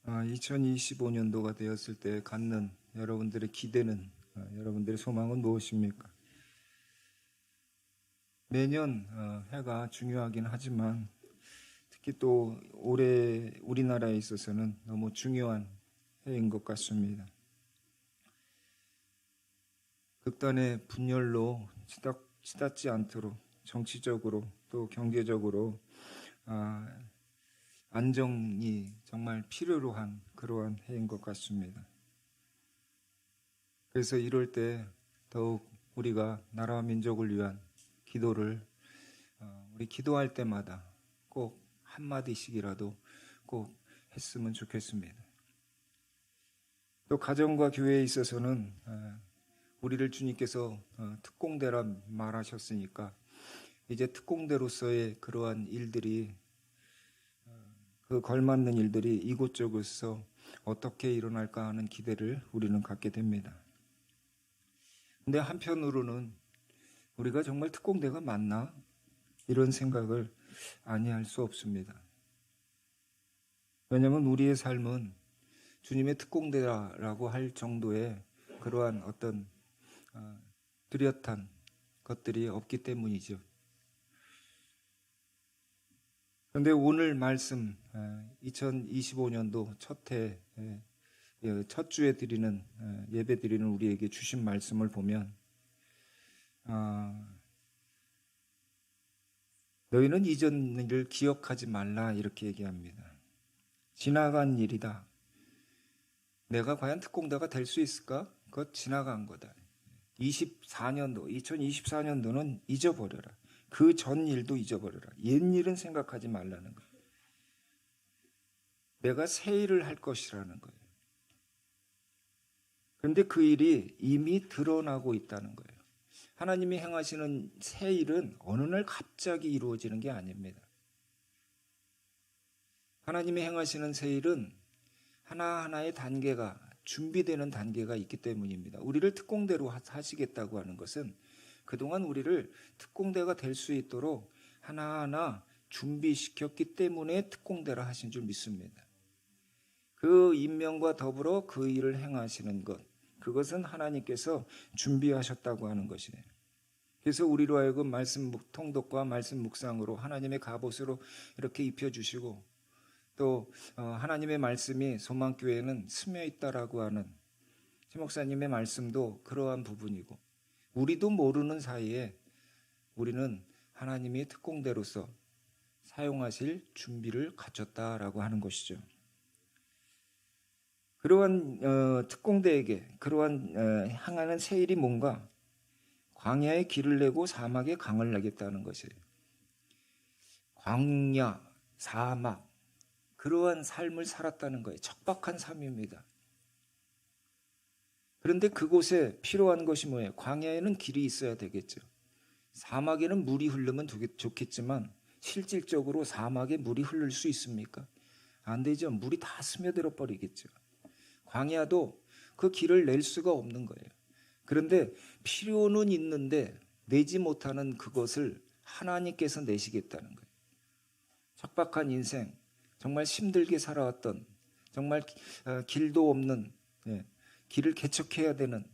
2025년도가 되었을 때 갖는 여러분들의 기대는, 여러분들의 소망은 무엇입니까? 매년 해가 중요하긴 하지만 특히 또 올해 우리나라에 있어서는 너무 중요한 해인 것 같습니다. 극단의 분열로 치닫지 않도록 정치적으로 또 경제적으로 안정이 정말 필요로 한 그러한 해인 것 같습니다. 그래서 이럴 때 더욱 우리가 나라와 민족을 위한 기도를 우리 기도할 때마다 꼭 한마디씩이라도 꼭 했으면 좋겠습니다. 또 가정과 교회에 있어서는 우리를 주님께서 특공대라 말하셨으니까 이제 특공대로서의 그러한 일들이 그 걸맞는 일들이 이곳저곳에서 어떻게 일어날까 하는 기대를 우리는 갖게 됩니다. 근데 한편으로는 우리가 정말 특공대가 맞나? 이런 생각을 아니할 수 없습니다. 왜냐하면 우리의 삶은 주님의 특공대라고 할 정도의 그러한 어떤 뚜렷한 것들이 없기 때문이죠. 그런데 오늘 말씀 2025년도 첫 주에 드리는 예배 드리는 우리에게 주신 말씀을 보면 너희는 이전 일을 기억하지 말라 이렇게 얘기합니다. 지나간 일이다. 내가 과연 특공대가 될 수 있을까? 그것 지나간 거다. 2024년도는 잊어버려라. 그 전 일도 잊어버려라. 옛 일은 생각하지 말라는 거예요. 내가 새 일을 할 것이라는 거예요. 그런데 그 일이 이미 드러나고 있다는 거예요. 하나님이 행하시는 새 일은 어느 날 갑자기 이루어지는 게 아닙니다. 하나님이 행하시는 새 일은 하나하나의 단계가 준비되는 단계가 있기 때문입니다. 우리를 특공대로 하시겠다고 하는 것은 그동안 우리를 특공대가 될 수 있도록 하나하나 준비시켰기 때문에 특공대라 하신 줄 믿습니다. 그 임명과 더불어 그 일을 행하시는 것, 그것은 하나님께서 준비하셨다고 하는 것이에요. 그래서 우리로 하여금 말씀 통독과 말씀 묵상으로 하나님의 갑옷으로 이렇게 입혀주시고 또 하나님의 말씀이 소망교회에는 스며 있다라고 하는 최 목사님의 말씀도 그러한 부분이고 우리도 모르는 사이에 우리는 하나님이 특공대로서 사용하실 준비를 갖췄다라고 하는 것이죠. 그러한 특공대에게 그러한 향하는 새 일이 뭔가 광야에 길을 내고 사막에 강을 내겠다는 것이에요. 광야, 사막 그러한 삶을 살았다는 거예요. 척박한 삶입니다. 그런데 그곳에 필요한 것이 뭐예요? 광야에는 길이 있어야 되겠죠. 사막에는 물이 흐르면 좋겠지만 실질적으로 사막에 물이 흐를 수 있습니까? 안 되죠. 물이 다 스며들어 버리겠죠. 광야도 그 길을 낼 수가 없는 거예요. 그런데 필요는 있는데 내지 못하는 그것을 하나님께서 내시겠다는 거예요. 척박한 인생, 정말 힘들게 살아왔던 정말 길도 없는 길을 개척해야 되는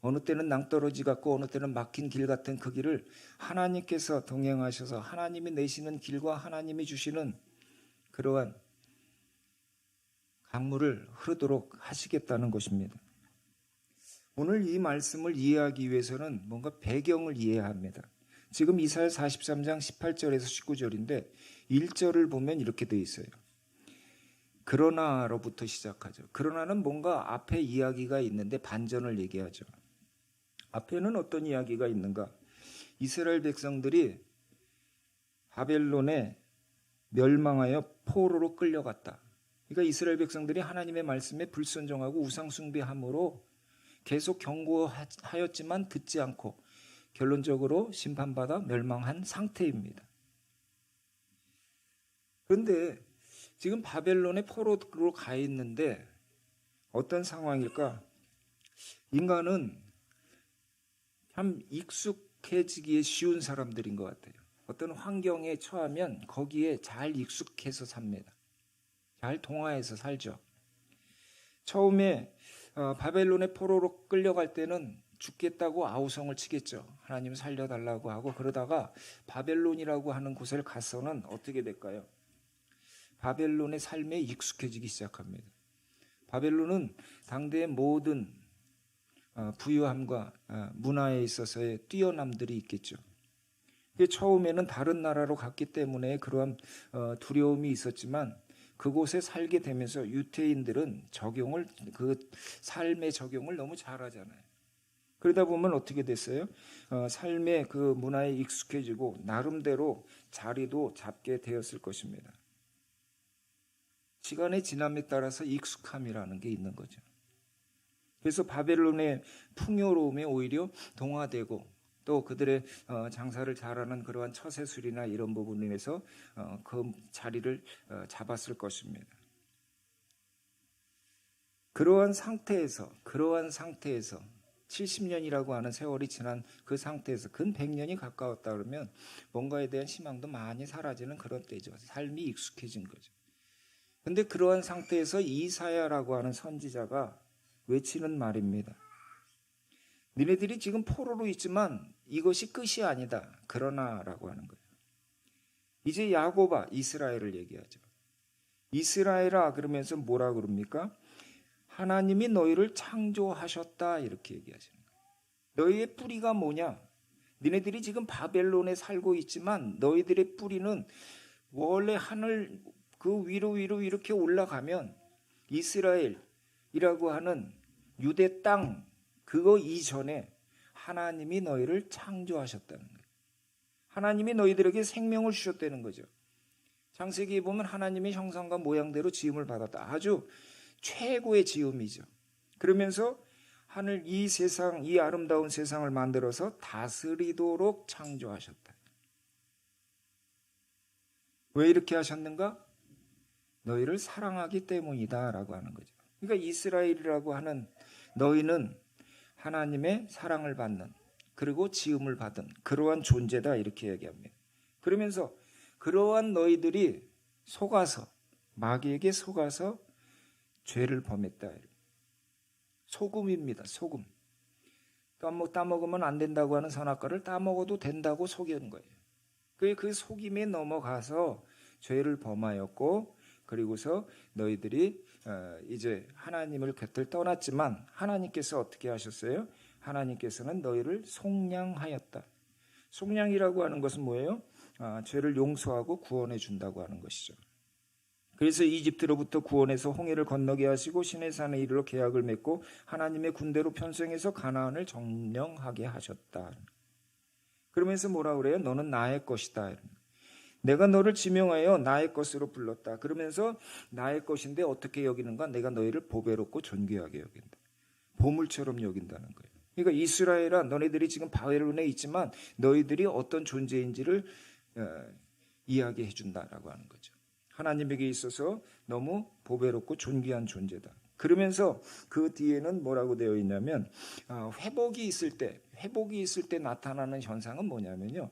어느 때는 낭떠러지 같고 어느 때는 막힌 길 같은 그 길을 하나님께서 동행하셔서 하나님이 내시는 길과 하나님이 주시는 그러한 강물을 흐르도록 하시겠다는 것입니다. 오늘 이 말씀을 이해하기 위해서는 뭔가 배경을 이해해야 합니다. 지금 이사야 43장 18절에서 19절인데 1절을 보면 이렇게 되어 있어요. 그러나로부터 시작하죠. 그러나는 뭔가 앞에 이야기가 있는데 반전을 얘기하죠. 앞에는 어떤 이야기가 있는가? 이스라엘 백성들이 바벨론에 멸망하여 포로로 끌려갔다. 그러니까 이스라엘 백성들이 하나님의 말씀에 불순종하고 우상 숭배함으로 계속 경고하였지만 듣지 않고 결론적으로 심판받아 멸망한 상태입니다. 그런데 지금 바벨론의 포로로 가 있는데 어떤 상황일까? 인간은 참 익숙해지기에 쉬운 사람들인 것 같아요. 어떤 환경에 처하면 거기에 잘 익숙해서 삽니다. 잘 동화해서 살죠. 처음에 바벨론의 포로로 끌려갈 때는 죽겠다고 아우성을 치겠죠. 하나님 살려달라고 하고, 그러다가 바벨론이라고 하는 곳을 가서는 어떻게 될까요? 바벨론의 삶에 익숙해지기 시작합니다. 바벨론은 당대의 모든 부유함과 문화에 있어서의 뛰어남들이 있겠죠. 처음에는 다른 나라로 갔기 때문에 그러한 두려움이 있었지만, 그곳에 살게 되면서 유태인들은 그 삶의 적용을 너무 잘하잖아요. 그러다 보면 어떻게 됐어요? 삶의 그 문화에 익숙해지고 나름대로 자리도 잡게 되었을 것입니다. 시간의 지남에 따라서 익숙함이라는 게 있는 거죠. 그래서 바벨론의 풍요로움에 오히려 동화되고, 또 그들의 장사를 잘하는 그러한 처세술이나 이런 부분에 인해서 그 자리를 잡았을 것입니다. 그러한 상태에서 70년이라고 하는 세월이 지난 그 상태에서 근 100년이 가까웠다 그러면 뭔가에 대한 희망도 많이 사라지는 그런 때죠. 삶이 익숙해진 거죠. 근데 그러한 상태에서 이사야라고 하는 선지자가 외치는 말입니다. 니네들이 지금 포로로 있지만 이것이 끝이 아니다. 그러나 라고 하는 거예요. 이제 야곱아, 이스라엘을 얘기하죠. 이스라엘아 그러면서 뭐라 그럽니까? 하나님이 너희를 창조하셨다 이렇게 얘기하시는 거예요. 너희의 뿌리가 뭐냐? 니네들이 지금 바벨론에 살고 있지만 너희들의 뿌리는 원래 하늘 그 위로 이렇게 올라가면 이스라엘이라고 하는 유대 땅 그거 이전에 하나님이 너희를 창조하셨다는 거예요. 하나님이 너희들에게 생명을 주셨다는 거죠. 창세기에 보면 하나님의 형상과 모양대로 지음을 받았다. 아주 최고의 지음이죠. 그러면서 하늘 이 세상, 이 아름다운 세상을 만들어서 다스리도록 창조하셨다. 왜 이렇게 하셨는가? 너희를 사랑하기 때문이다 라고 하는 거죠. 그러니까 이스라엘이라고 하는 너희는 하나님의 사랑을 받는, 그리고 지음을 받은 그러한 존재다 이렇게 얘기합니다. 그러면서 그러한 너희들이 마귀에게 속아서 죄를 범했다. 소금입니다. 소금. 따먹으면 안 된다고 하는 선악과를 따먹어도 된다고 속인 거예요. 그 속임에 넘어가서 죄를 범하였고, 그리고서 너희들이 이제 하나님을 곁을 떠났지만 하나님께서 어떻게 하셨어요? 하나님께서는 너희를 속량하였다. 속량이라고 하는 것은 뭐예요? 죄를 용서하고 구원해 준다고 하는 것이죠. 그래서 이집트로부터 구원해서 홍해를 건너게 하시고 시내산에 이르러 계약을 맺고 하나님의 군대로 편성해서 가나안을 점령하게 하셨다. 그러면서 뭐라 그래요? 너는 나의 것이다. 내가 너를 지명하여 나의 것으로 불렀다. 그러면서 나의 것인데 어떻게 여기는가? 내가 너희를 보배롭고 존귀하게 여긴다. 보물처럼 여긴다는 거예요. 그러니까 이스라엘아, 너희들이 지금 바벨론에 있지만 너희들이 어떤 존재인지를 이야기해 준다라고 하는 거죠. 하나님에게 있어서 너무 보배롭고 존귀한 존재다. 그러면서 그 뒤에는 뭐라고 되어 있냐면 회복이 있을 때 나타나는 현상은 뭐냐면요.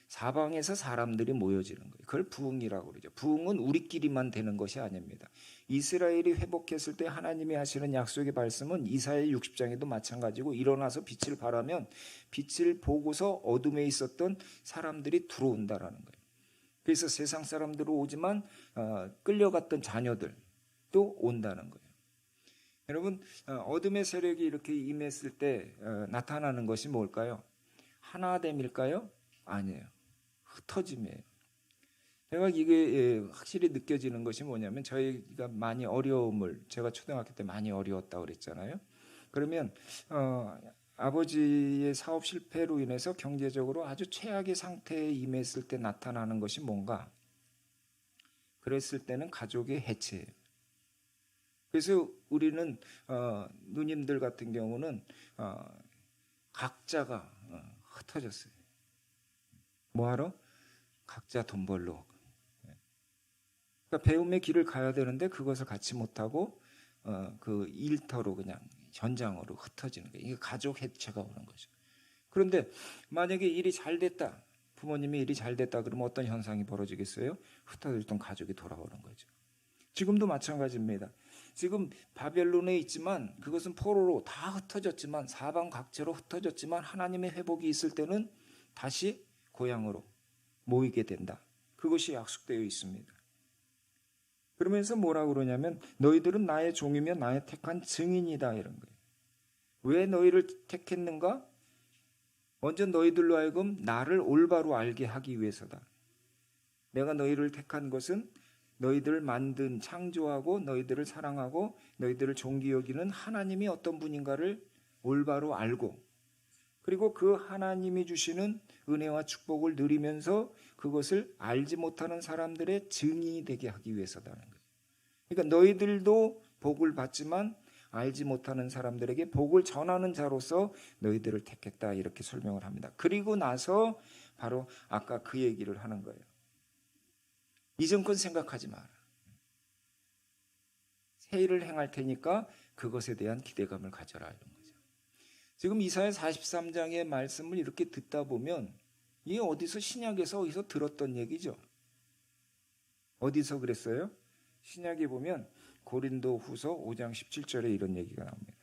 사방에서 사람들이 모여지는 거예요. 그걸 부흥이라고 그러죠. 부흥은 우리끼리만 되는 것이 아닙니다. 이스라엘이 회복했을 때 하나님이 하시는 약속의 말씀은 이사야 60장에도 마찬가지고, 일어나서 빛을 발하면 빛을 보고서 어둠에 있었던 사람들이 들어온다라는 거예요. 그래서 세상 사람들은 오지만 끌려갔던 자녀들도 온다는 거예요. 여러분, 어둠의 세력이 이렇게 임했을 때 나타나는 것이 뭘까요? 하나됨일까요? 아니에요. 흩어짐이에요. 제가 이게 확실히 느껴지는 것이 뭐냐면, 저희가 많이 제가 초등학교 때 많이 어려웠다고 그랬잖아요. 그러면 아버지의 사업 실패로 인해서 경제적으로 아주 최악의 상태에 임했을 때 나타나는 것이 뭔가? 그랬을 때는 가족의 해체예요. 그래서 우리는 누님들 같은 경우는 각자가 흩어졌어요. 뭐하러? 각자 돈 벌러. 그러니까 배움의 길을 가야 되는데 그것을 갖지 못하고 그 일터로 그냥 현장으로 흩어지는 거예요. 이게 가족 해체가 오는 거죠. 그런데 만약에 일이 잘 됐다, 부모님이 일이 잘 됐다 그러면 어떤 현상이 벌어지겠어요? 흩어졌던 가족이 돌아오는 거죠. 지금도 마찬가지입니다. 지금 바벨론에 있지만 그것은 포로로 다 흩어졌지만 사방 각지로 흩어졌지만 하나님의 회복이 있을 때는 다시 고향으로 모이게 된다. 그것이 약속되어 있습니다. 그러면서 뭐라고 그러냐면 너희들은 나의 종이며 나의 택한 증인이다 이런 거예요. 왜 너희를 택했는가? 먼저 너희들로 하여금 나를 올바로 알게 하기 위해서다. 내가 너희를 택한 것은 너희들을 만든 창조하고 너희들을 사랑하고 너희들을 존귀 여기는 하나님이 어떤 분인가를 올바로 알고 그리고 그 하나님이 주시는 은혜와 축복을 누리면서 그것을 알지 못하는 사람들의 증인이 되게 하기 위해서다는 거예요. 그러니까 너희들도 복을 받지만 알지 못하는 사람들에게 복을 전하는 자로서 너희들을 택했다 이렇게 설명을 합니다. 그리고 나서 바로 아까 그 얘기를 하는 거예요. 이전 건 생각하지 마라. 새 일을 행할 테니까 그것에 대한 기대감을 가져라 이런 거죠. 지금 이사야 43장의 말씀을 이렇게 듣다 보면 이게 어디서 신약에서 어디서 들었던 얘기죠. 어디서 그랬어요? 신약에 보면 고린도후서 5장 17절에 이런 얘기가 나옵니다.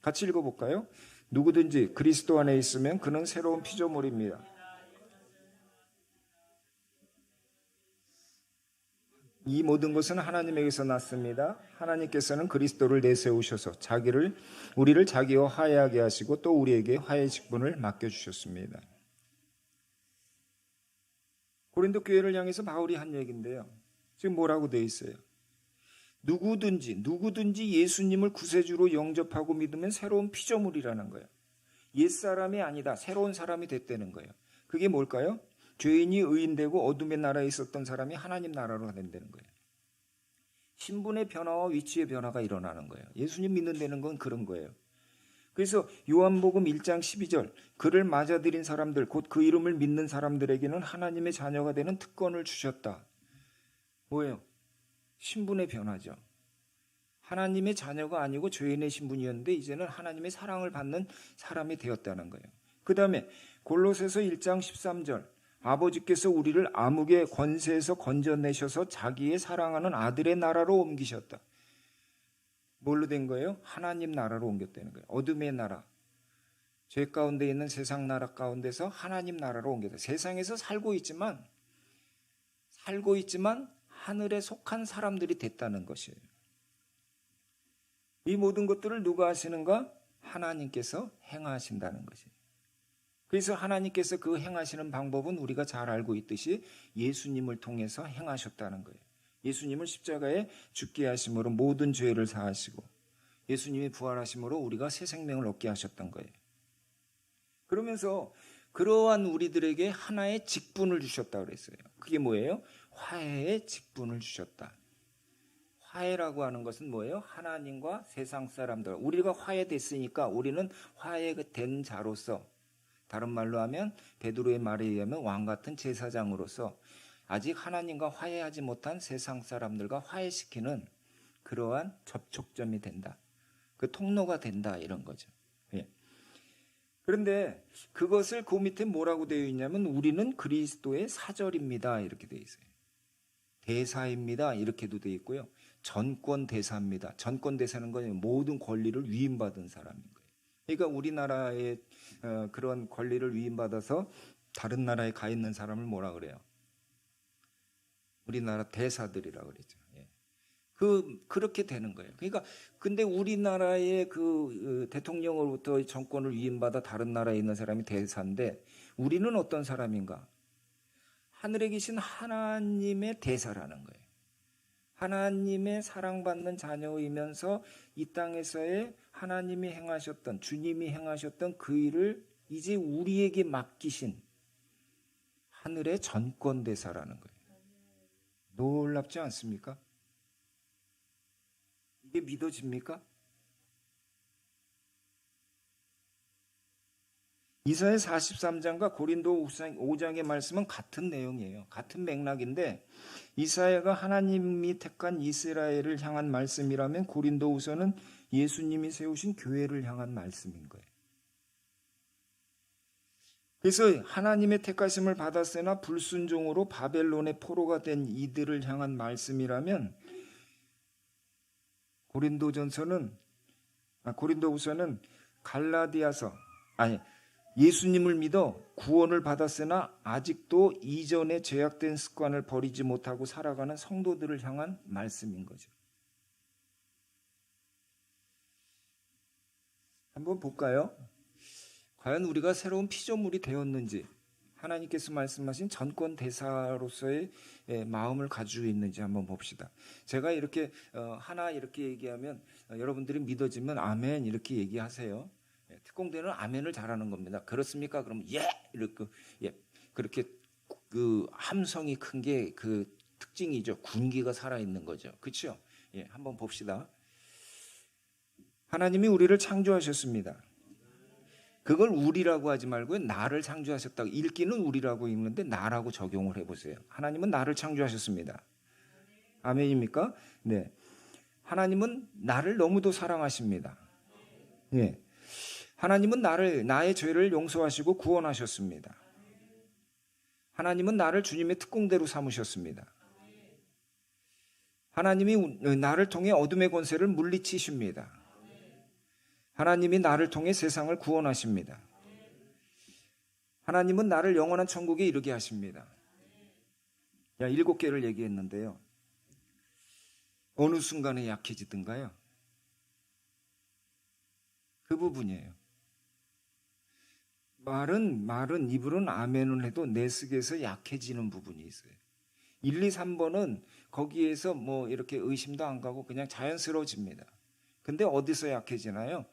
같이 읽어볼까요? 누구든지 그리스도 안에 있으면 그는 새로운 피조물입니다. 이 모든 것은 하나님에게서 났습니다. 하나님께서는 그리스도를 내세우셔서 우리를 자기와 화해하게 하시고 또 우리에게 화해 직분을 맡겨주셨습니다. 고린도 교회를 향해서 바울이 한 얘기인데요. 지금 뭐라고 되어 있어요? 누구든지 예수님을 구세주로 영접하고 믿으면 새로운 피조물이라는 거예요. 옛사람이 아니다. 새로운 사람이 됐다는 거예요. 그게 뭘까요? 죄인이 의인되고 어둠의 나라에 있었던 사람이 하나님 나라로 된다는 거예요. 신분의 변화와 위치의 변화가 일어나는 거예요. 예수님 믿는다는 건 그런 거예요. 그래서 요한복음 1장 12절 그를 맞아들인 사람들 곧 그 이름을 믿는 사람들에게는 하나님의 자녀가 되는 특권을 주셨다. 뭐예요? 신분의 변화죠. 하나님의 자녀가 아니고 죄인의 신분이었는데 이제는 하나님의 사랑을 받는 사람이 되었다는 거예요. 그 다음에 골로새서 1장 13절 아버지께서 우리를 암흑의 권세에서 건져내셔서 자기의 사랑하는 아들의 나라로 옮기셨다. 뭘로 된 거예요? 하나님 나라로 옮겼다는 거예요. 어둠의 나라, 죄 가운데 있는 세상 나라 가운데서 하나님 나라로 옮겼다. 세상에서 살고 있지만 하늘에 속한 사람들이 됐다는 것이에요. 이 모든 것들을 누가 하시는가? 하나님께서 행하신다는 것이에요. 그래서 하나님께서 그 행하시는 방법은 우리가 잘 알고 있듯이 예수님을 통해서 행하셨다는 거예요. 예수님을 십자가에 죽게 하심으로 모든 죄를 사하시고 예수님이 부활하심으로 우리가 새 생명을 얻게 하셨던 거예요. 그러면서 그러한 우리들에게 하나의 직분을 주셨다고 그랬어요. 그게 뭐예요? 화해의 직분을 주셨다. 화해라고 하는 것은 뭐예요? 하나님과 세상 사람들. 우리가 화해됐으니까 우리는 화해된 자로서, 다른 말로 하면 베드로의 말에 의하면 왕 같은 제사장으로서 아직 하나님과 화해하지 못한 세상 사람들과 화해시키는 그러한 접촉점이 된다. 그 통로가 된다 이런 거죠. 예. 그런데 그것을 그 밑에 뭐라고 되어 있냐면 우리는 그리스도의 사절입니다 이렇게 되어 있어요. 대사입니다 이렇게도 되어 있고요. 전권 대사입니다. 전권 대사는 건 모든 권리를 위임받은 사람인 거예요. 그러니까 우리나라의 그런 권리를 위임받아서 다른 나라에 가 있는 사람을 뭐라 그래요? 우리나라 대사들이라고 그러죠. 예. 그렇게 되는 거예요. 그러니까 근데 우리나라의 그 대통령으로부터 정권을 위임받아 다른 나라에 있는 사람이 대사인데 우리는 어떤 사람인가? 하늘에 계신 하나님의 대사라는 거예요. 하나님의 사랑받는 자녀이면서 이 땅에서의 하나님이 행하셨던, 주님이 행하셨던 그 일을 이제 우리에게 맡기신 하늘의 전권대사라는 거예요. 놀랍지 않습니까? 이게 믿어집니까? 이사야 43장과 고린도 5장의 말씀은 같은 내용이에요. 같은 맥락인데 이사야가 하나님이 택한 이스라엘을 향한 말씀이라면 고린도후서는 예수님이 세우신 교회를 향한 말씀인 거예요. 그래서 하나님의 택하심을 받았으나 불순종으로 바벨론의 포로가 된 이들을 향한 말씀이라면 고린도후서는 예수님을 믿어 구원을 받았으나 아직도 이전의 죄악된 습관을 버리지 못하고 살아가는 성도들을 향한 말씀인 거죠. 한번 볼까요? 과연 우리가 새로운 피조물이 되었는지, 하나님께서 말씀하신 전권 대사로서의 마음을 가지고 있는지 한번 봅시다. 제가 이렇게 하나 이렇게 얘기하면 여러분들이 믿어지면 아멘 이렇게 얘기하세요. 특공대는 아멘을 잘하는 겁니다. 그렇습니까? 그럼 이렇게 그렇게 그 함성이 큰 게 그 특징이죠. 군기가 살아 있는 거죠. 그렇죠? 한번 봅시다. 하나님이 우리를 창조하셨습니다. 그걸 우리라고 하지 말고 나를 창조하셨다고, 읽기는 우리라고 읽는데 나라고 적용을 해보세요. 하나님은 나를 창조하셨습니다. 아멘입니까? 네. 하나님은 나를 너무도 사랑하십니다. 네. 하나님은 나의 죄를 용서하시고 구원하셨습니다. 하나님은 나를 주님의 특공대로 삼으셨습니다. 하나님이 나를 통해 어둠의 권세를 물리치십니다. 하나님이 나를 통해 세상을 구원하십니다. 하나님은 나를 영원한 천국에 이르게 하십니다. 7개를 얘기했는데요. 어느 순간에 약해지든가요? 그 부분이에요. 말은 입으로는 아멘을 해도 내색에서 약해지는 부분이 있어요. 1, 2, 3번은 거기에서 뭐 이렇게 의심도 안 가고 그냥 자연스러워집니다. 근데 어디서 약해지나요?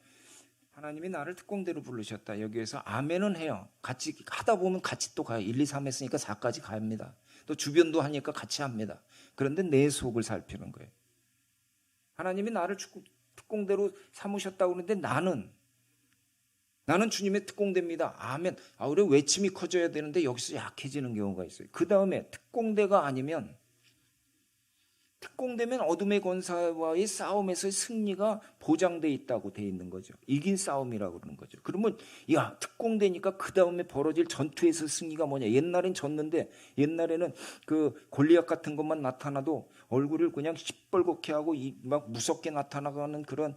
하나님이 나를 특공대로 부르셨다. 여기에서 아멘은 해요. 같이 하다 보면 같이 또 가요. 1, 2, 3 했으니까 4까지 갑니다. 또 주변도 하니까 같이 합니다. 그런데 내 속을 살피는 거예요. 하나님이 나를 특공대로 삼으셨다고 그러는데 나는 주님의 특공대입니다. 아멘. 우리 외침이 커져야 되는데 여기서 약해지는 경우가 있어요. 그 다음에 특공대가 아니면, 특공대면 어둠의 권사와의 싸움에서의 승리가 보장돼 있다고 돼 있는 거죠. 이긴 싸움이라고 그러는 거죠. 그러면 특공대니까 그 다음에 벌어질 전투에서 승리가 뭐냐. 옛날엔 졌는데, 옛날에는 그 골리앗 같은 것만 나타나도 얼굴을 그냥 시뻘겋게 하고 막 무섭게 나타나가는 그런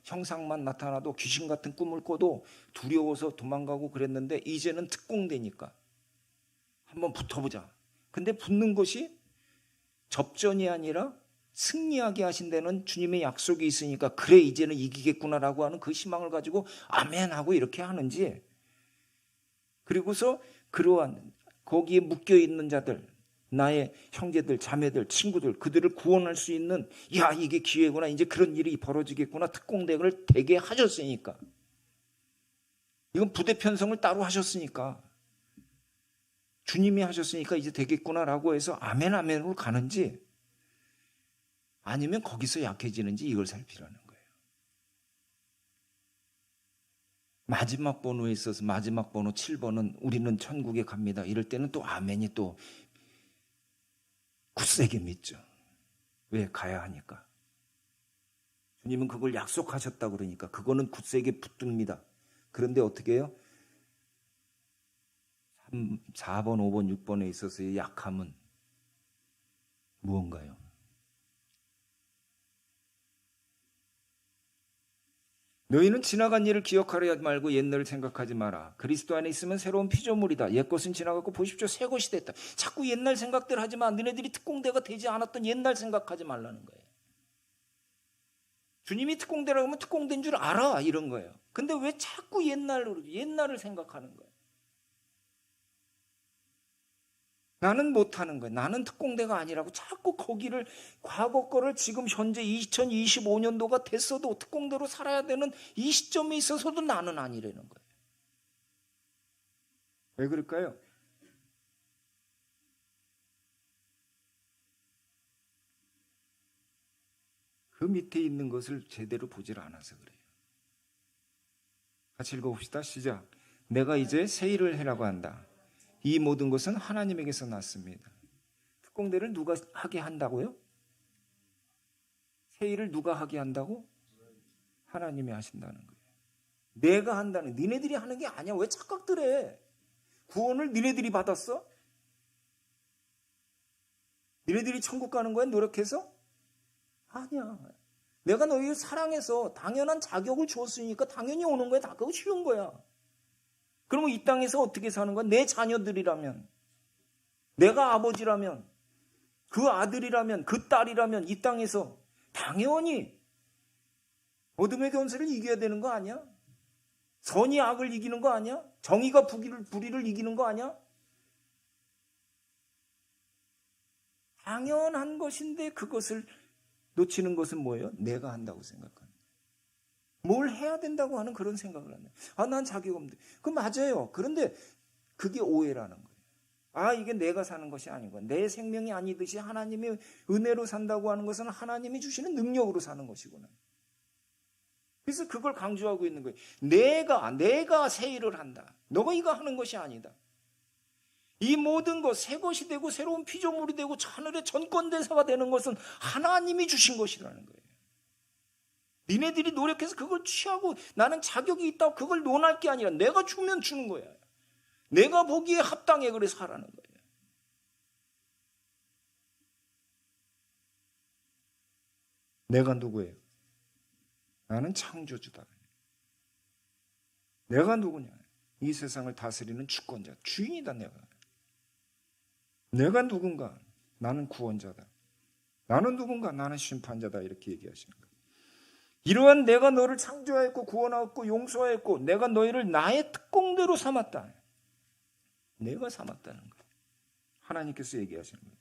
형상만 나타나도 귀신 같은 꿈을 꿔도 두려워서 도망가고 그랬는데, 이제는 특공대니까 한번 붙어보자. 근데 붙는 것이 접전이 아니라 승리하게 하신 데는 주님의 약속이 있으니까 그래 이제는 이기겠구나라고 하는 그 희망을 가지고 아멘하고 이렇게 하는지, 그리고서 그러한 거기에 묶여있는 자들, 나의 형제들, 자매들, 친구들, 그들을 구원할 수 있는 이게 기회구나, 이제 그런 일이 벌어지겠구나, 특공대를 되게 하셨으니까, 이건 부대 편성을 따로 하셨으니까, 주님이 하셨으니까 이제 되겠구나라고 해서 아멘 아멘으로 가는지, 아니면 거기서 약해지는지, 이걸 살피라는 거예요. 마지막 번호에 있어서 마지막 번호 7번은 우리는 천국에 갑니다. 이럴 때는 또 아멘이 또 굳세게 믿죠. 왜? 가야 하니까. 주님은 그걸 약속하셨다고 그러니까 그거는 굳세게 붙듭니다. 그런데 어떻게 해요? 4번, 5번, 6번에 있어서의 약함은 무언가요? 너희는 지나간 일을 기억하려 하지 말고 옛날을 생각하지 마라. 그리스도 안에 있으면 새로운 피조물이다. 옛것은 지나갔고 보십시오, 새 것이 됐다. 자꾸 옛날 생각들 하지 마. 너네들이 특공대가 되지 않았던 옛날 생각하지 말라는 거예요. 주님이 특공대라고 하면 특공대인 줄 알아, 이런 거예요. 근데 왜 자꾸 옛날을 생각하는 거예요? 나는 못하는 거예요. 나는 특공대가 아니라고 자꾸 거기를, 과거 거를 지금 현재 2025년도가 됐어도 특공대로 살아야 되는 이 시점에 있어서도 나는 아니라는 거예요. 왜 그럴까요? 그 밑에 있는 것을 제대로 보질 않아서 그래요. 같이 읽어봅시다. 시작. 내가 이제 새 일을 해라고 한다. 이 모든 것은 하나님에게서 났습니다. 특공대를 누가 하게 한다고요? 새 일을 누가 하게 한다고? 하나님이 하신다는 거예요. 내가 한다는, 니네들이 하는 게 아니야. 왜 착각들 해? 구원을 니네들이 받았어? 니네들이 천국 가는 거야, 노력해서? 아니야. 내가 너희를 사랑해서 당연한 자격을 줬으니까 당연히 오는 거야. 다 그거 쉬운 거야. 그러면 이 땅에서 어떻게 사는 거야? 내 자녀들이라면, 내가 아버지라면, 그 아들이라면, 그 딸이라면 이 땅에서 당연히 어둠의 권세를 이겨야 되는 거 아니야? 선이 악을 이기는 거 아니야? 정의가 불의를 이기는 거 아니야? 당연한 것인데 그것을 놓치는 것은 뭐예요? 내가 한다고 생각하는 거예요. 뭘 해야 된다고 하는 그런 생각을 하는 거예요. 난 자격 없는데. 그거 맞아요. 그런데 그게 오해라는 거예요. 이게 내가 사는 것이 아니고 내 생명이 아니듯이 하나님의 은혜로 산다고 하는 것은 하나님이 주시는 능력으로 사는 것이구나. 그래서 그걸 강조하고 있는 거예요. 내가 새 일을 한다. 너가 이거 하는 것이 아니다. 이 모든 것, 새 것이 되고 새로운 피조물이 되고 하늘의 전권대사가 되는 것은 하나님이 주신 것이라는 거예요. 니네들이 노력해서 그걸 취하고 나는 자격이 있다고 그걸 논할 게 아니라 내가 주면 주는 거야. 내가 보기에 합당해 그래서 하라는 거예요. 내가 누구예요? 나는 창조주다. 내가 누구냐? 이 세상을 다스리는 주권자, 주인이다 내가. 내가 누군가? 나는 구원자다. 나는 누군가? 나는 심판자다. 이렇게 얘기하시는 거예요. 이러한 내가 너를 창조하였고 구원하였고 용서하였고 내가 너희를 나의 특공대로 삼았다. 내가 삼았다는 거예요. 하나님께서 얘기하시는 거예요.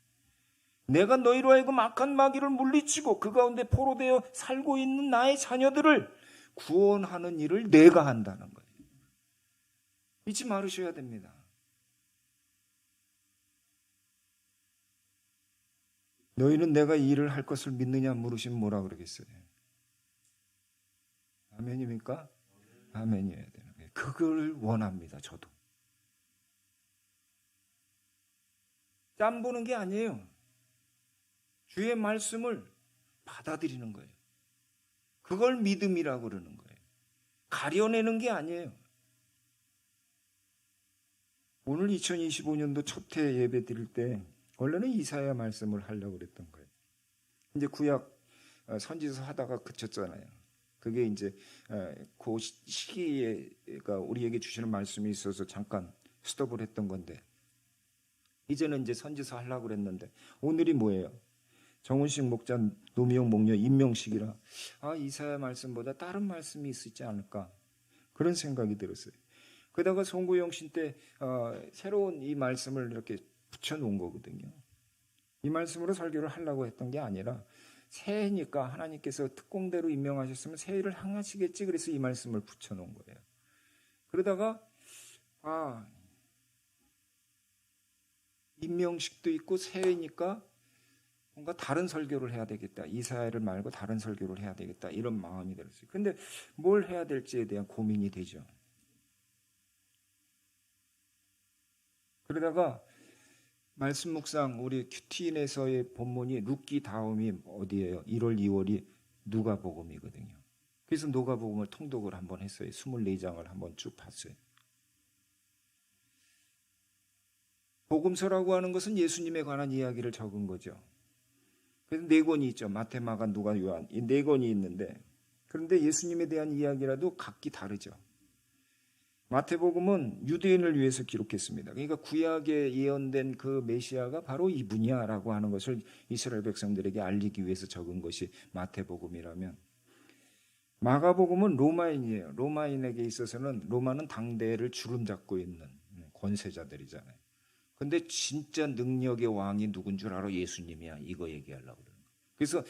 내가 너희로 하여금 악한 마귀를 물리치고 그 가운데 포로되어 살고 있는 나의 자녀들을 구원하는 일을 내가 한다는 거예요. 잊지 말으셔야 됩니다. 너희는 내가 이 일을 할 것을 믿느냐 물으시면 뭐라 그러겠어요? 아멘입니까? 아멘이어야 되는 거예요. 그걸 원합니다. 저도. 짬 보는 게 아니에요. 주의 말씀을 받아들이는 거예요. 그걸 믿음이라고 그러는 거예요. 가려내는 게 아니에요. 오늘 2025년도 첫 해 예배 드릴 때 원래는 이사야 말씀을 하려고 그랬던 거예요. 이제 구약 선지서 하다가 그쳤잖아요. 그게 이제 그 시기에가 우리에게 주시는 말씀이 있어서 잠깐 스톱을 했던 건데 이제는 이제 선지서 하려고 그랬는데 오늘이 뭐예요? 정은식 목자 노미영 목녀 임명식이라 이사야 말씀보다 다른 말씀이 있지 않을까 그런 생각이 들었어요. 그러다가 송구영신 때 새로운 이 말씀을 이렇게 붙여놓은 거거든요. 이 말씀으로 설교를 하려고 했던 게 아니라 새해니까 하나님께서 특공대로 임명하셨으면 새해를 향하시겠지 그래서 이 말씀을 붙여놓은 거예요. 그러다가 임명식도 있고 새해니까 뭔가 다른 설교를 해야 되겠다. 이사야를 말고 다른 설교를 해야 되겠다. 이런 마음이 들었어요. 근데 뭘 해야 될지에 대한 고민이 되죠. 그러다가 말씀 묵상 우리 큐티인에서의 본문이 룻기 다음이 어디예요? 1월, 2월이 누가복음이거든요. 그래서 누가복음을 통독을 한번 했어요. 24장을 한번 쭉 봤어요. 복음서라고 하는 것은 예수님에 관한 이야기를 적은 거죠. 그래서 4권이 있죠. 마태, 마가, 누가, 요한 이 4권이 있는데 그런데 예수님에 대한 이야기라도 각기 다르죠. 마태복음은 유대인을 위해서 기록했습니다. 그러니까 구약에 예언된 그 메시아가 바로 이분이야라고 하는 것을 이스라엘 백성들에게 알리기 위해서 적은 것이 마태복음이라면 마가복음은 로마인이에요. 로마인에게 있어서는 로마는 당대를 주름잡고 있는 권세자들이잖아요. 근데 진짜 능력의 왕이 누군 줄 알아? 예수님이야. 이거 얘기하려고 그러는 거예요. 그래서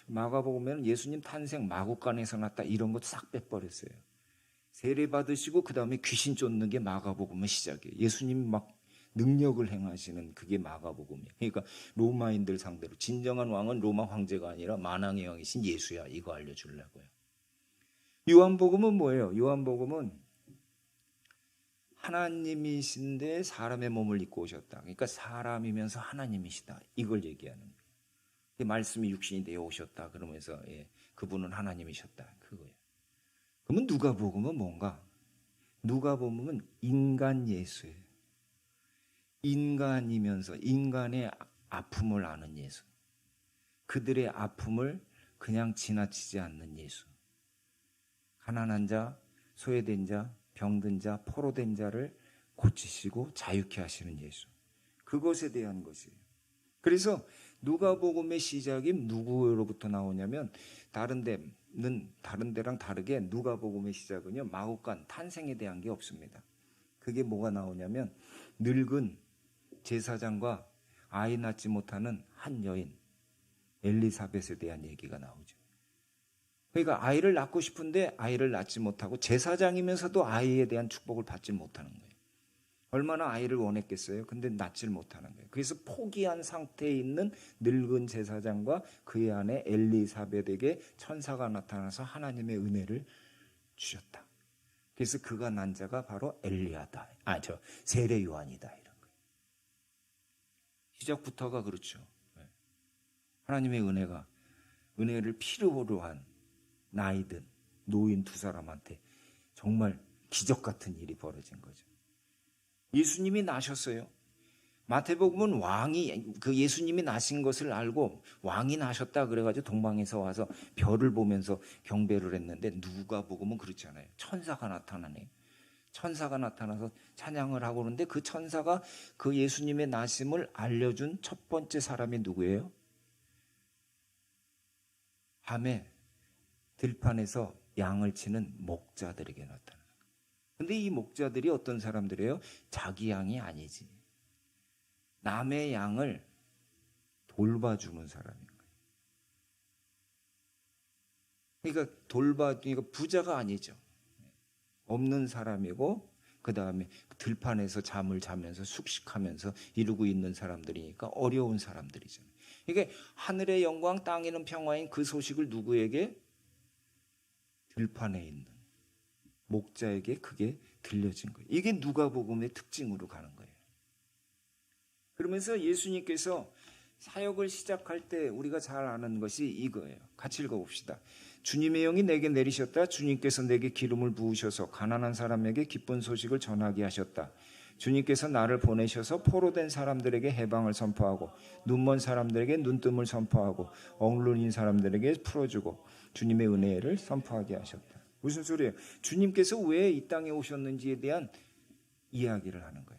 마가복음에는 예수님 탄생 마구간에서 났다 이런 거 싹 빼버렸어요. 세례 받으시고 그 다음에 귀신 쫓는 게 마가복음의 시작이에요. 예수님 막 능력을 행하시는 그게 마가복음이에요. 그러니까 로마인들 상대로 진정한 왕은 로마 황제가 아니라 만왕의 왕이신 예수야. 이거 알려주려고요. 요한복음은 뭐예요? 요한복음은 하나님이신데 사람의 몸을 입고 오셨다. 그러니까 사람이면서 하나님이시다. 이걸 얘기하는 거예요. 그 말씀이 육신이 되어 오셨다. 그러면서 그분은 하나님이셨다. 그거예요. 그러면 누가복음은 뭔가? 누가복음은 인간 예수예요. 인간이면서 인간의 아픔을 아는 예수. 그들의 아픔을 그냥 지나치지 않는 예수. 가난한 자, 소외된 자, 병든 자, 포로된 자를 고치시고 자유케 하시는 예수. 그것에 대한 것이에요. 그래서 누가복음의 시작이 누구로부터 나오냐면 다른 데랑 다르게 누가복음의 시작은요, 마구간 탄생에 대한 게 없습니다. 그게 뭐가 나오냐면 늙은 제사장과 아이 낳지 못하는 한 여인 엘리사벳에 대한 얘기가 나오죠. 그러니까 아이를 낳고 싶은데 아이를 낳지 못하고 제사장이면서도 아이에 대한 축복을 받지 못하는 거예요. 얼마나 아이를 원했겠어요. 근데 낳질 못하는 거예요. 그래서 포기한 상태에 있는 늙은 제사장과 그의 아내 엘리사벳에게 천사가 나타나서 하나님의 은혜를 주셨다. 그래서 그가 난 자가 바로 엘리야다. 세례 요한이다. 이런 거예요. 시작부터가 그렇죠. 하나님의 은혜를 필요로 한 나이든 노인 두 사람한테 정말 기적 같은 일이 벌어진 거죠. 예수님이 나셨어요. 마태복음은 왕이 그 예수님이 나신 것을 알고 왕이 나셨다 그래가지고 동방에서 와서 별을 보면서 경배를 했는데 누가복음은 그렇지 않아요. 천사가 나타나네. 천사가 나타나서 찬양을 하고 그러는데 그 천사가 그 예수님의 나심을 알려준 첫 번째 사람이 누구예요? 밤에 들판에서 양을 치는 목자들에게 나타나요. 근데 이 목자들이 어떤 사람들이에요? 자기 양이 아니지. 남의 양을 돌봐주는 사람인 거예요. 그러니까 부자가 아니죠. 없는 사람이고 그 다음에 들판에서 잠을 자면서 숙식하면서 이루고 있는 사람들이니까 어려운 사람들이잖아요. 이게 하늘의 영광 땅에는 평화인 그 소식을 누구에게? 들판에 있는 목자에게 그게 들려진 거예요. 이게 누가복음의 특징으로 가는 거예요. 그러면서 예수님께서 사역을 시작할 때 우리가 잘 아는 것이 이거예요. 같이 읽어봅시다. 주님의 영이 내게 내리셨다. 주님께서 내게 기름을 부으셔서 가난한 사람에게 기쁜 소식을 전하게 하셨다. 주님께서 나를 보내셔서 포로된 사람들에게 해방을 선포하고 눈먼 사람들에게 눈뜸을 선포하고 억눌린 사람들에게 풀어주고 주님의 은혜를 선포하게 하셨다. 무슨 소리예요? 주님께서 왜 이 땅에 오셨는지에 대한 이야기를 하는 거예요.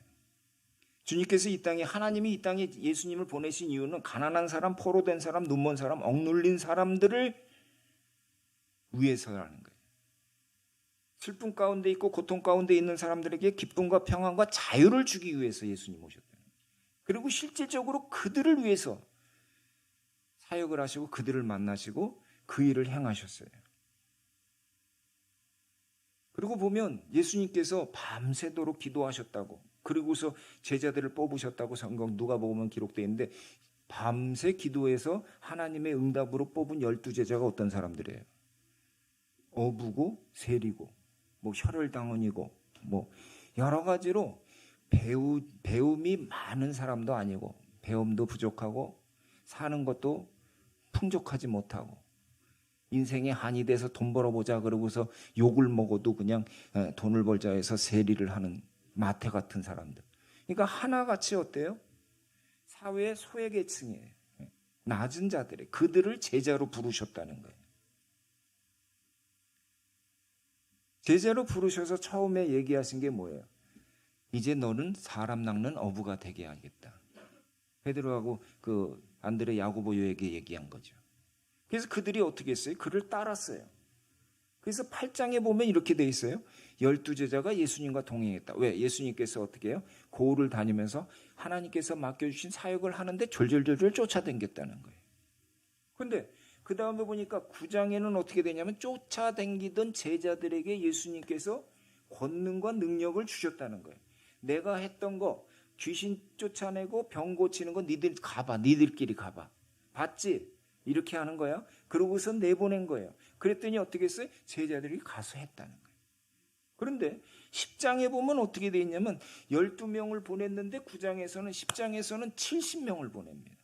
주님께서 이 땅에 하나님이 이 땅에 예수님을 보내신 이유는 가난한 사람, 포로된 사람, 눈먼 사람, 억눌린 사람들을 위해서라는 거예요. 슬픔 가운데 있고 고통 가운데 있는 사람들에게 기쁨과 평안과 자유를 주기 위해서 예수님 오셨다는 거예요. 그리고 실질적으로 그들을 위해서 사역을 하시고 그들을 만나시고 그 일을 행하셨어요. 그리고 보면 예수님께서 밤새도록 기도하셨다고, 그리고서 제자들을 뽑으셨다고 성경 누가복음은 기록되어 있는데 밤새 기도해서 하나님의 응답으로 뽑은 12제자가 어떤 사람들이에요? 어부고 세리고 혈혈당원이고 여러 가지로 배움이 많은 사람도 아니고 배움도 부족하고 사는 것도 풍족하지 못하고 인생에 한이 돼서 돈 벌어보자 그러고서 욕을 먹어도 그냥 돈을 벌자 해서 세리를 하는 마태 같은 사람들. 그러니까 하나같이 어때요? 사회의 소외계층이에요. 낮은 자들이 그들을 제자로 부르셨다는 거예요. 제자로 부르셔서 처음에 얘기하신 게 뭐예요? 이제 너는 사람 낚는 어부가 되게 하겠다. 베드로하고 그 안드레 야고보에게 얘기한 거죠. 그래서 그들이 어떻게 했어요? 그를 따랐어요. 그래서 8장에 보면 이렇게 돼 있어요. 12제자가 예수님과 동행했다. 왜? 예수님께서 어떻게 해요? 고을을 다니면서 하나님께서 맡겨주신 사역을 하는데 졸졸졸 쫓아다녔다는 거예요. 그런데 그 다음에 보니까 9장에는 어떻게 되냐면 쫓아다니던 제자들에게 예수님께서 권능과 능력을 주셨다는 거예요. 내가 했던 거 귀신 쫓아내고 병 고치는 거 니들끼리 가봐. 봤지? 이렇게 하는 거야. 그러고서 내보낸 거예요. 그랬더니 어떻게 했어요? 제자들이 가서 했다는 거예요. 그런데 10장에 보면 어떻게 돼 있냐면 12명을 보냈는데 10장에서는 70명을 보냅니다.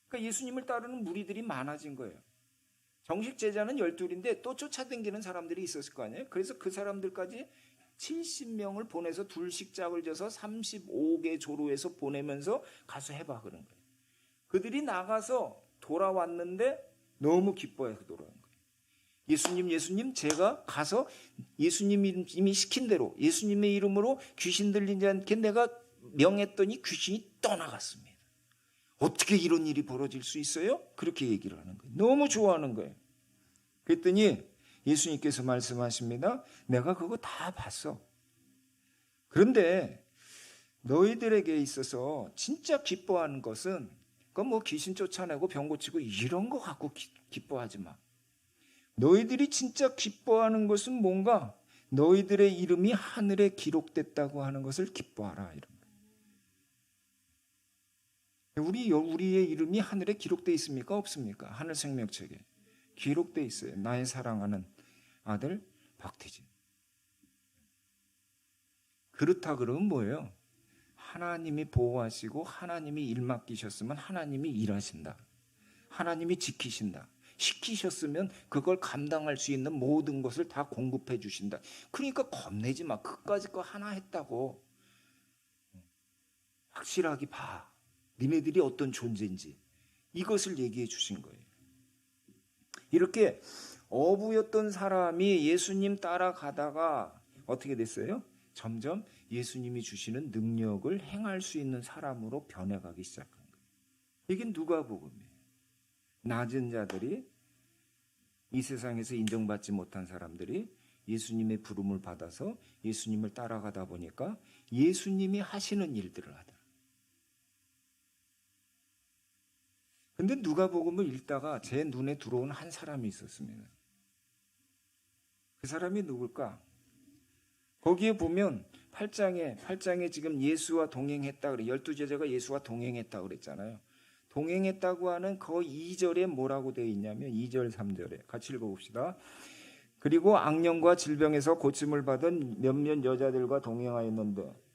그러니까 예수님을 따르는 무리들이 많아진 거예요. 정식 제자는 12인데 또 쫓아다니는 사람들이 있었을 거 아니에요. 그래서 그 사람들까지 70명을 보내서 둘씩 짝을 져서 35개 조로에서 보내면서 가서 해봐 그런 거예요. 그들이 나가서 돌아왔는데 너무 기뻐해서 돌아온 거예요. 예수님, 제가 가서 예수님이 이미 시킨 대로 예수님의 이름으로 귀신 들리지 않게 내가 명했더니 귀신이 떠나갔습니다. 어떻게 이런 일이 벌어질 수 있어요? 그렇게 얘기를 하는 거예요. 너무 좋아하는 거예요. 그랬더니 예수님께서 말씀하십니다. 내가 그거 다 봤어. 그런데 너희들에게 있어서 진짜 기뻐하는 것은 그건 뭐 귀신 쫓아내고 병 고치고 이런 거 갖고 기뻐하지 마. 너희들이 진짜 기뻐하는 것은 뭔가 너희들의 이름이 하늘에 기록됐다고 하는 것을 기뻐하라. 이런 거예요. 우리의 이름이 하늘에 기록되어 있습니까? 없습니까? 하늘 생명책에 기록되어 있어요. 나의 사랑하는 아들 박태진. 그렇다 그러면 뭐예요? 하나님이 보호하시고 하나님이 일 맡기셨으면 하나님이 일하신다. 하나님이 지키신다. 시키셨으면 그걸 감당할 수 있는 모든 것을 다 공급해 주신다. 그러니까 겁내지 마. 그까짓 거 하나 했다고 확실하게 봐. 니네들이 어떤 존재인지 이것을 얘기해 주신 거예요. 이렇게 어부였던 사람이 예수님 따라가다가 어떻게 됐어요? 점점 예수님이 주시는 능력을 행할 수 있는 사람으로 변해가기 시작한 거예요. 이게 누가복음이에요. 낮은 자들이, 이 세상에서 인정받지 못한 사람들이 예수님의 부름을 받아서 예수님을 따라가다 보니까 예수님이 하시는 일들을 하더라. 근데 누가복음을 읽다가 제 눈에 들어온 한 사람이 있었습니다. 그 사람이 누굴까? 거기에 보면 8장에 지금 예수와 동행했다 그래. 12제자가 예수와 동행했다 그랬잖아요. 동행했다고 하는 그 2절에 뭐라고 되어 있냐면 2절 3절에 같이 읽어봅시다. 그리고 악령과 질병에서 고침을 받은 몇몇 여자들과 동행하였는데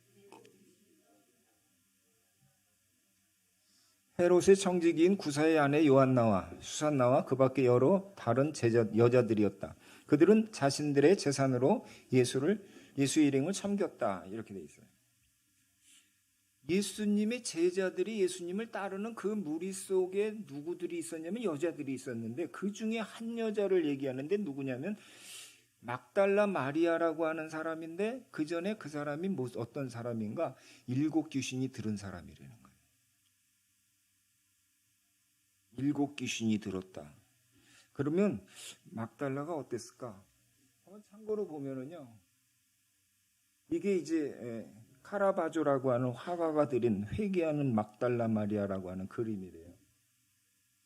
헤롯의 청지기인 구사의 아내 요한나와 수산나와 그 밖에 여러 다른 여자들이었다. 그들은 자신들의 재산으로 예수의 일행을 섬겼다. 이렇게 되어 있어요. 예수님의 제자들이 예수님을 따르는 그 무리 속에 누구들이 있었냐면 여자들이 있었는데 그 중에 한 여자를 얘기하는데 누구냐면 막달라 마리아라고 하는 사람인데 그 전에 그 사람이 어떤 사람인가? 7 귀신이 들은 사람이라는 거예요. 7 귀신이 들었다. 그러면 막달라가 어땠을까? 참고로 보면은요. 이게 이제 카라바조라고 하는 화가가 그린 회개하는 막달라 마리아라고 하는 그림이래요.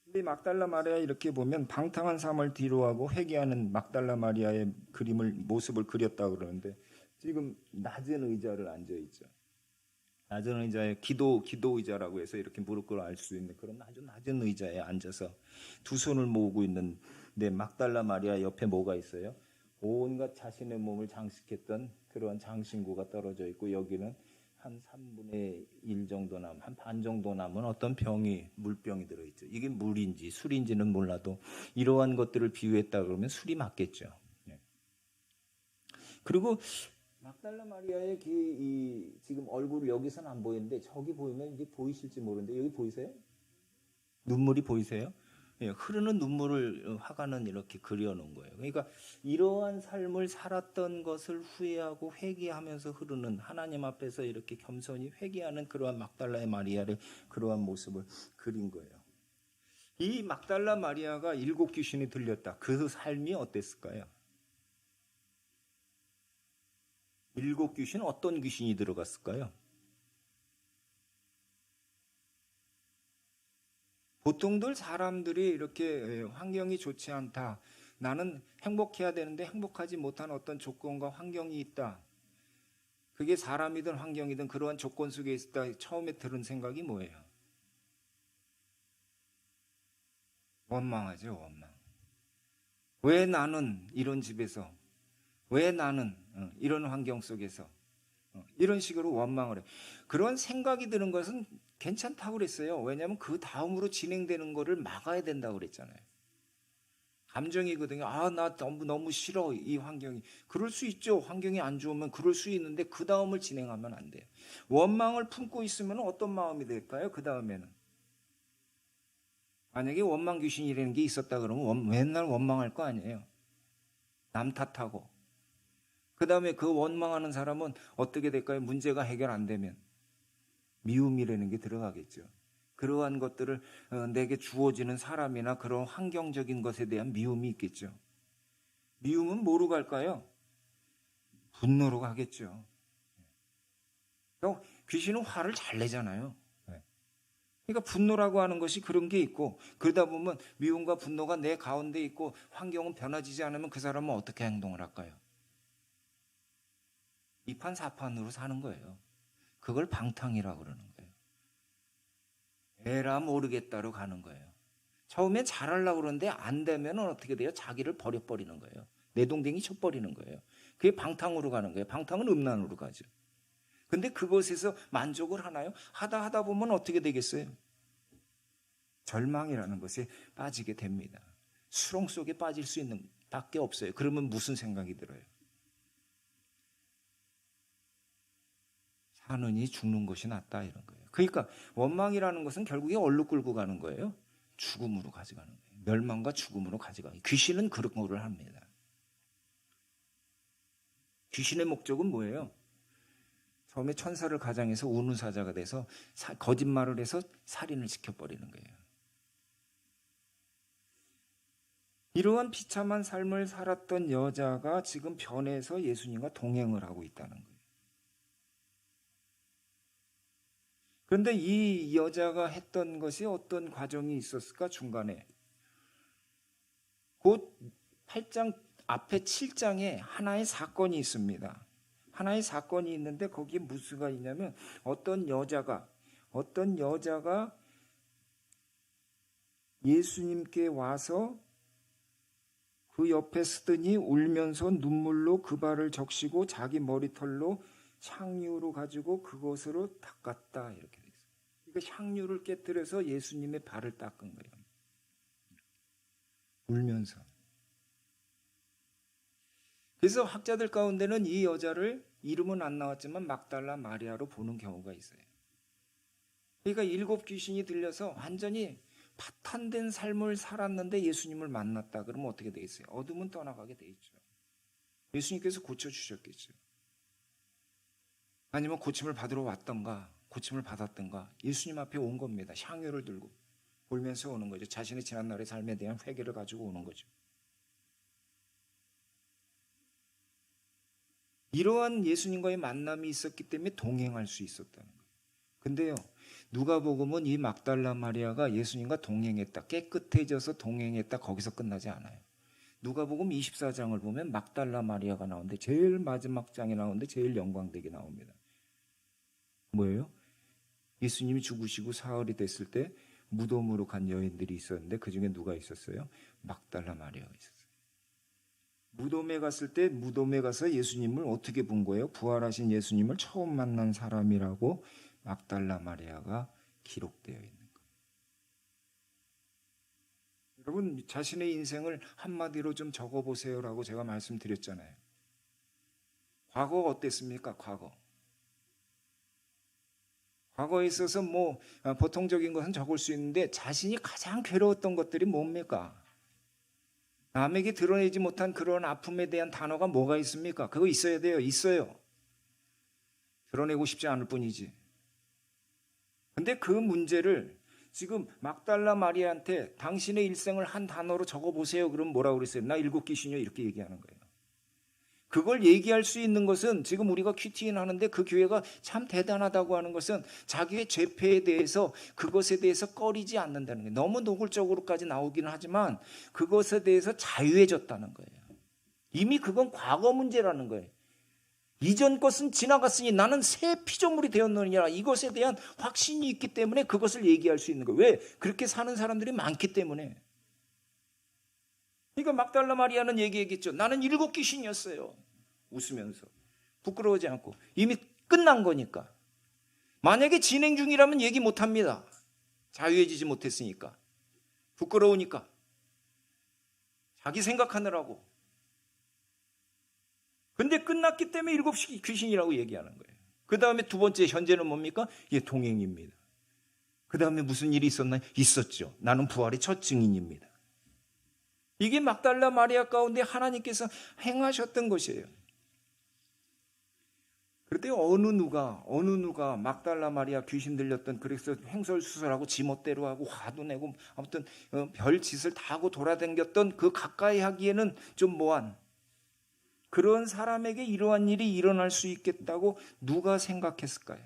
근데 막달라 마리아 이렇게 보면 방탕한 삶을 뒤로하고 회개하는 막달라 마리아의 모습을 그렸다고 그러는데 지금 낮은 의자를 앉아 있죠. 낮은 의자에 기도 의자라고 해서 이렇게 무릎 꿇어 알 수 있는 그런 아주 낮은 의자에 앉아서 두 손을 모으고 있는데 막달라 마리아 옆에 뭐가 있어요? 온갖 자신의 몸을 장식했던 그러한 장신구가 떨어져 있고 여기는 한 3분의 1 정도 한 반 정도 남은 어떤 물병이 들어있죠. 이게 물인지 술인지는 몰라도 이러한 것들을 비유했다 그러면 술이 맞겠죠. 그리고 막달라 마리아의 지금 얼굴을 여기서는 안 보이는데 저기 보이면 이제 보이실지 모르는데 여기 보이세요? 눈물이 보이세요? 예, 흐르는 눈물을 화가는 이렇게 그려놓은 거예요. 그러니까 이러한 삶을 살았던 것을 후회하고 회개하면서 흐르는 하나님 앞에서 이렇게 겸손히 회개하는 그러한 막달라의 마리아를 그러한 모습을 그린 거예요. 이 막달라 마리아가 7 귀신이 들렸다. 그 삶이 어땠을까요? 7 귀신 어떤 귀신이 들어갔을까요? 보통들 사람들이 이렇게 환경이 좋지 않다. 나는 행복해야 되는데 행복하지 못한 어떤 조건과 환경이 있다. 그게 사람이든 환경이든 그러한 조건 속에 있다. 처음에 들은 생각이 뭐예요? 원망하죠, 원망. 왜 나는 이런 집에서, 왜 나는 이런 환경 속에서 이런 식으로 원망을 해. 그런 생각이 드는 것은 괜찮다고 그랬어요. 왜냐하면 그 다음으로 진행되는 거를 막아야 된다고 그랬잖아요. 감정이거든요. 나 너무 싫어 이 환경이. 그럴 수 있죠. 환경이 안 좋으면 그럴 수 있는데 그 다음을 진행하면 안 돼요. 원망을 품고 있으면 어떤 마음이 될까요? 그 다음에는 만약에 원망 귀신이라는 게 있었다 그러면 맨날 원망할 거 아니에요. 남 탓하고. 그 다음에 그 원망하는 사람은 어떻게 될까요? 문제가 해결 안 되면 미움이라는 게 들어가겠죠. 그러한 것들을 내게 주어지는 사람이나 그런 환경적인 것에 대한 미움이 있겠죠. 미움은 뭐로 갈까요? 분노로 가겠죠. 귀신은 화를 잘 내잖아요. 그러니까 분노라고 하는 것이 그런 게 있고, 그러다 보면 미움과 분노가 내 가운데 있고 환경은 변화지지 않으면 그 사람은 어떻게 행동을 할까요? 이판사판으로 사는 거예요. 그걸 방탕이라고 그러는 거예요. 에라 모르겠다로 가는 거예요. 처음엔 잘하려고 그러는데 안 되면 어떻게 돼요? 자기를 버려버리는 거예요. 내동댕이 쳐버리는 거예요. 그게 방탕으로 가는 거예요. 방탕은 음란으로 가죠. 근데 그것에서 만족을 하나요? 하다 보면 어떻게 되겠어요? 절망이라는 것에 빠지게 됩니다. 수렁 속에 빠질 수 있는 밖에 없어요. 그러면 무슨 생각이 들어요? 사느니 죽는 것이 낫다 이런 거예요. 그러니까 원망이라는 것은 결국에 얼로 끌고 가는 거예요. 죽음으로 가져가는 거예요. 멸망과 죽음으로 가져가요. 귀신은 그런 거를 합니다. 귀신의 목적은 뭐예요? 처음에 천사를 가장해서 우는 사자가 돼서 거짓말을 해서 살인을 시켜버리는 거예요. 이러한 비참한 삶을 살았던 여자가 지금 변해서 예수님과 동행을 하고 있다는 거예요. 그런데 이 여자가 했던 것이 어떤 과정이 있었을까? 중간에 곧 8장 앞에 7장에 하나의 사건이 있습니다. 하나의 사건이 있는데 거기에 무엇가 있냐면 어떤 여자가 예수님께 와서 그 옆에 쓰더니 울면서 눈물로 그 발을 적시고 자기 머리털로 향유로 가지고 그것으로 닦았다 이렇게 돼 있어요. 그러니까 향유를 깨뜨려서 예수님의 발을 닦은 거예요. 울면서. 그래서 학자들 가운데는 이 여자를 이름은 안 나왔지만 막달라 마리아로 보는 경우가 있어요. 그러니까 7 귀신이 들려서 완전히 파탄된 삶을 살았는데 예수님을 만났다 그러면 어떻게 되겠어요? 어둠은 떠나가게 돼 있죠. 예수님께서 고쳐주셨겠죠. 아니면 고침을 받으러 왔던가 고침을 받았던가 예수님 앞에 온 겁니다. 향유를 들고 울면서 오는 거죠. 자신의 지난날의 삶에 대한 회개를 가지고 오는 거죠. 이러한 예수님과의 만남이 있었기 때문에 동행할 수 있었다는 거예요. 근데요, 누가복음은 이 막달라 마리아가 예수님과 동행했다, 깨끗해져서 동행했다, 거기서 끝나지 않아요. 누가복음 24장을 보면 막달라 마리아가 나오는데 제일 마지막 장에 나오는데 제일 영광되게 나옵니다. 뭐예요? 예수님이 죽으시고 사흘이 됐을 때 무덤으로 간 여인들이 있었는데 그 중에 누가 있었어요? 막달라 마리아가 있었어요. 무덤에 갔을 때 무덤에 가서 예수님을 어떻게 본 거예요? 부활하신 예수님을 처음 만난 사람이라고 막달라 마리아가 기록되어 있는 거예요. 여러분 자신의 인생을 한마디로 좀 적어보세요라고 제가 말씀드렸잖아요. 과거가 어땠습니까? 과거에 있어서 보통적인 것은 적을 수 있는데 자신이 가장 괴로웠던 것들이 뭡니까? 남에게 드러내지 못한 그런 아픔에 대한 단어가 뭐가 있습니까? 그거 있어야 돼요. 있어요. 드러내고 싶지 않을 뿐이지. 근데 그 문제를 지금 막달라 마리아한테 당신의 일생을 한 단어로 적어보세요. 그럼 뭐라고 그랬어요? 나 7 귀신이요. 이렇게 얘기하는 거예요. 그걸 얘기할 수 있는 것은 지금 우리가 큐티인 하는데 그 교회가 참 대단하다고 하는 것은 자기의 죄패에 대해서 그것에 대해서 꺼리지 않는다는 거예요. 너무 노골적으로까지 나오기는 하지만 그것에 대해서 자유해졌다는 거예요. 이미 그건 과거 문제라는 거예요. 이전 것은 지나갔으니 나는 새 피조물이 되었느니라. 이것에 대한 확신이 있기 때문에 그것을 얘기할 수 있는 거예요. 왜? 그렇게 사는 사람들이 많기 때문에. 그러니까 막달라 마리아는 얘기했겠죠. 나는 7 귀신이었어요. 웃으면서. 부끄러워하지 않고. 이미 끝난 거니까. 만약에 진행 중이라면 얘기 못합니다. 자유해지지 못했으니까. 부끄러우니까. 자기 생각하느라고. 근데 끝났기 때문에 7 귀신이라고 얘기하는 거예요. 그 다음에 두 번째 현재는 뭡니까? 동행입니다. 그 다음에 무슨 일이 있었나요? 있었죠. 나는 부활의 첫 증인입니다. 이게 막달라 마리아 가운데 하나님께서 행하셨던 것이에요. 그런데 어느 누가 막달라 마리아 귀신 들렸던, 그래서 횡설수설하고 지멋대로 하고 화도 내고 아무튼 별 짓을 다 하고 돌아다녔던 그 가까이 하기에는 좀 뭐한 그런 사람에게 이러한 일이 일어날 수 있겠다고 누가 생각했을까요?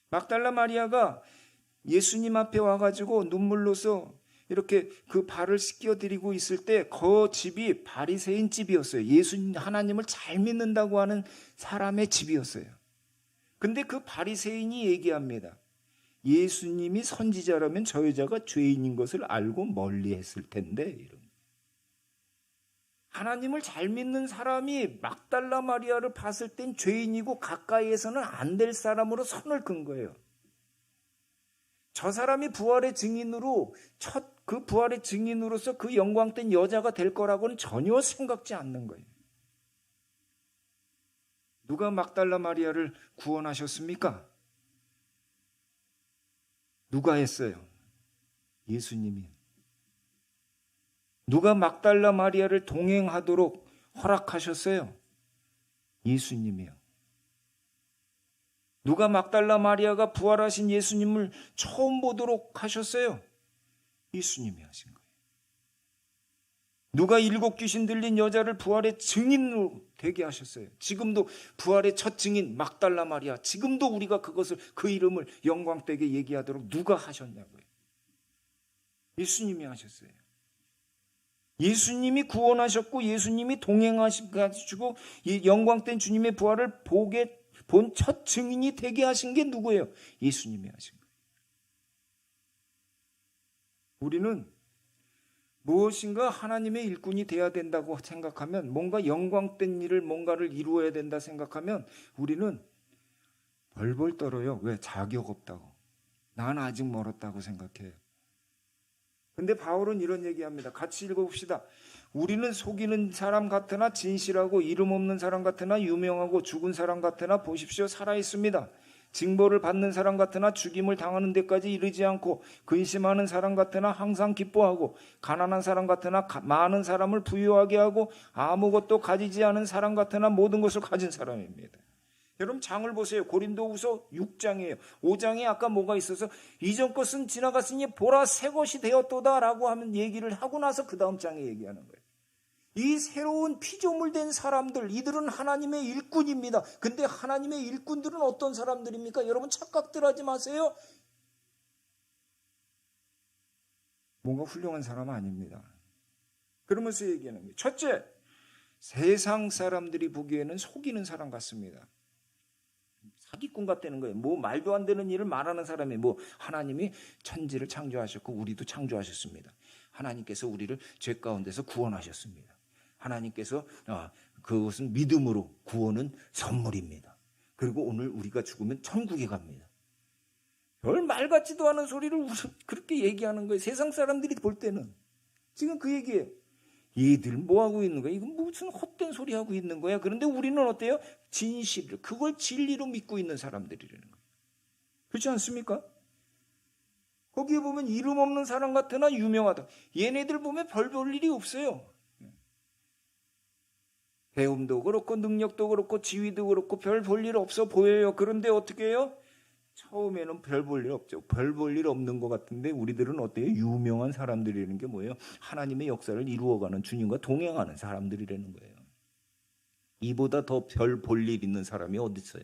막달라 마리아가 예수님 앞에 와가지고 눈물로서 이렇게 그 발을 씻겨드리고 있을 때 그 집이 바리새인 집이었어요. 예수님 하나님을 잘 믿는다고 하는 사람의 집이었어요. 근데 그 바리새인이 얘기합니다. 예수님이 선지자라면 저 여자가 죄인인 것을 알고 멀리했을 텐데. 이런. 하나님을 잘 믿는 사람이 막달라 마리아를 봤을 땐 죄인이고 가까이에서는 안 될 사람으로 선을 긋은 거예요. 저 사람이 부활의 증인으로 그 부활의 증인으로서 그 영광된 여자가 될 거라고는 전혀 생각지 않는 거예요. 누가 막달라 마리아를 구원하셨습니까? 누가 했어요? 예수님이. 누가 막달라 마리아를 동행하도록 허락하셨어요? 예수님이요. 누가 막달라 마리아가 부활하신 예수님을 처음 보도록 하셨어요? 예수님이 하신 거예요. 누가 7 귀신 들린 여자를 부활의 증인으로 되게 하셨어요? 지금도 부활의 첫 증인 막달라 마리아, 지금도 우리가 그 이름을 영광되게 얘기하도록 누가 하셨냐고요? 예수님이 하셨어요. 예수님이 구원하셨고 예수님이 동행하시고 영광된 주님의 부활을 본 첫 증인이 되게 하신 게 누구예요? 예수님이 하신 거예요. 우리는 무엇인가 하나님의 일꾼이 돼야 된다고 생각하면, 뭔가 영광된 일을 뭔가를 이루어야 된다 생각하면 우리는 벌벌 떨어요. 왜? 자격 없다고. 난 아직 멀었다고 생각해요. 근데 바울은 이런 얘기합니다. 같이 읽어봅시다. 우리는 속이는 사람 같으나 진실하고 이름 없는 사람 같으나 유명하고 죽은 사람 같으나 보십시오 살아있습니다. 징벌을 받는 사람 같으나 죽임을 당하는 데까지 이르지 않고 근심하는 사람 같으나 항상 기뻐하고 가난한 사람 같으나 많은 사람을 부유하게 하고 아무것도 가지지 않은 사람 같으나 모든 것을 가진 사람입니다. 여러분 장을 보세요. 고린도후서 6장이에요. 5장에 아까 뭐가 있어서 이전 것은 지나갔으니 보라 새 것이 되었도다라고 하면 얘기를 하고 나서 그 다음 장에 얘기하는 거예요. 이 새로운 피조물된 사람들, 이들은 하나님의 일꾼입니다. 근데 하나님의 일꾼들은 어떤 사람들입니까? 여러분 착각들 하지 마세요. 뭔가 훌륭한 사람 아닙니다. 그러면서 얘기하는 거예요. 첫째, 세상 사람들이 보기에는 속이는 사람 같습니다. 사기꾼 같다는 거예요. 뭐 말도 안 되는 일을 말하는 사람이 하나님이 천지를 창조하셨고 우리도 창조하셨습니다. 하나님께서 우리를 죄 가운데서 구원하셨습니다. 하나님께서 그것은 믿음으로 구원은 선물입니다. 그리고 오늘 우리가 죽으면 천국에 갑니다. 별 말 같지도 않은 소리를 그렇게 얘기하는 거예요. 세상 사람들이 볼 때는. 지금 그 얘기예요. 얘들 뭐 하고 있는 거야? 이건 무슨 헛된 소리 하고 있는 거야? 그런데 우리는 어때요? 진실, 그걸 진리로 믿고 있는 사람들이라는 거예요. 그렇지 않습니까? 거기에 보면 이름 없는 사람 같으나 유명하다. 얘네들 보면 별 볼 일이 없어요. 배움도 그렇고 능력도 그렇고 지위도 그렇고 별 볼 일 없어 보여요. 그런데 어떻게 해요? 처음에는 별 볼 일 없죠. 별 볼 일 없는 것 같은데 우리들은 어때요? 유명한 사람들이라는 게 뭐예요? 하나님의 역사를 이루어가는 주님과 동행하는 사람들이라는 거예요. 이보다 더 별 볼 일 있는 사람이 어디 있어요?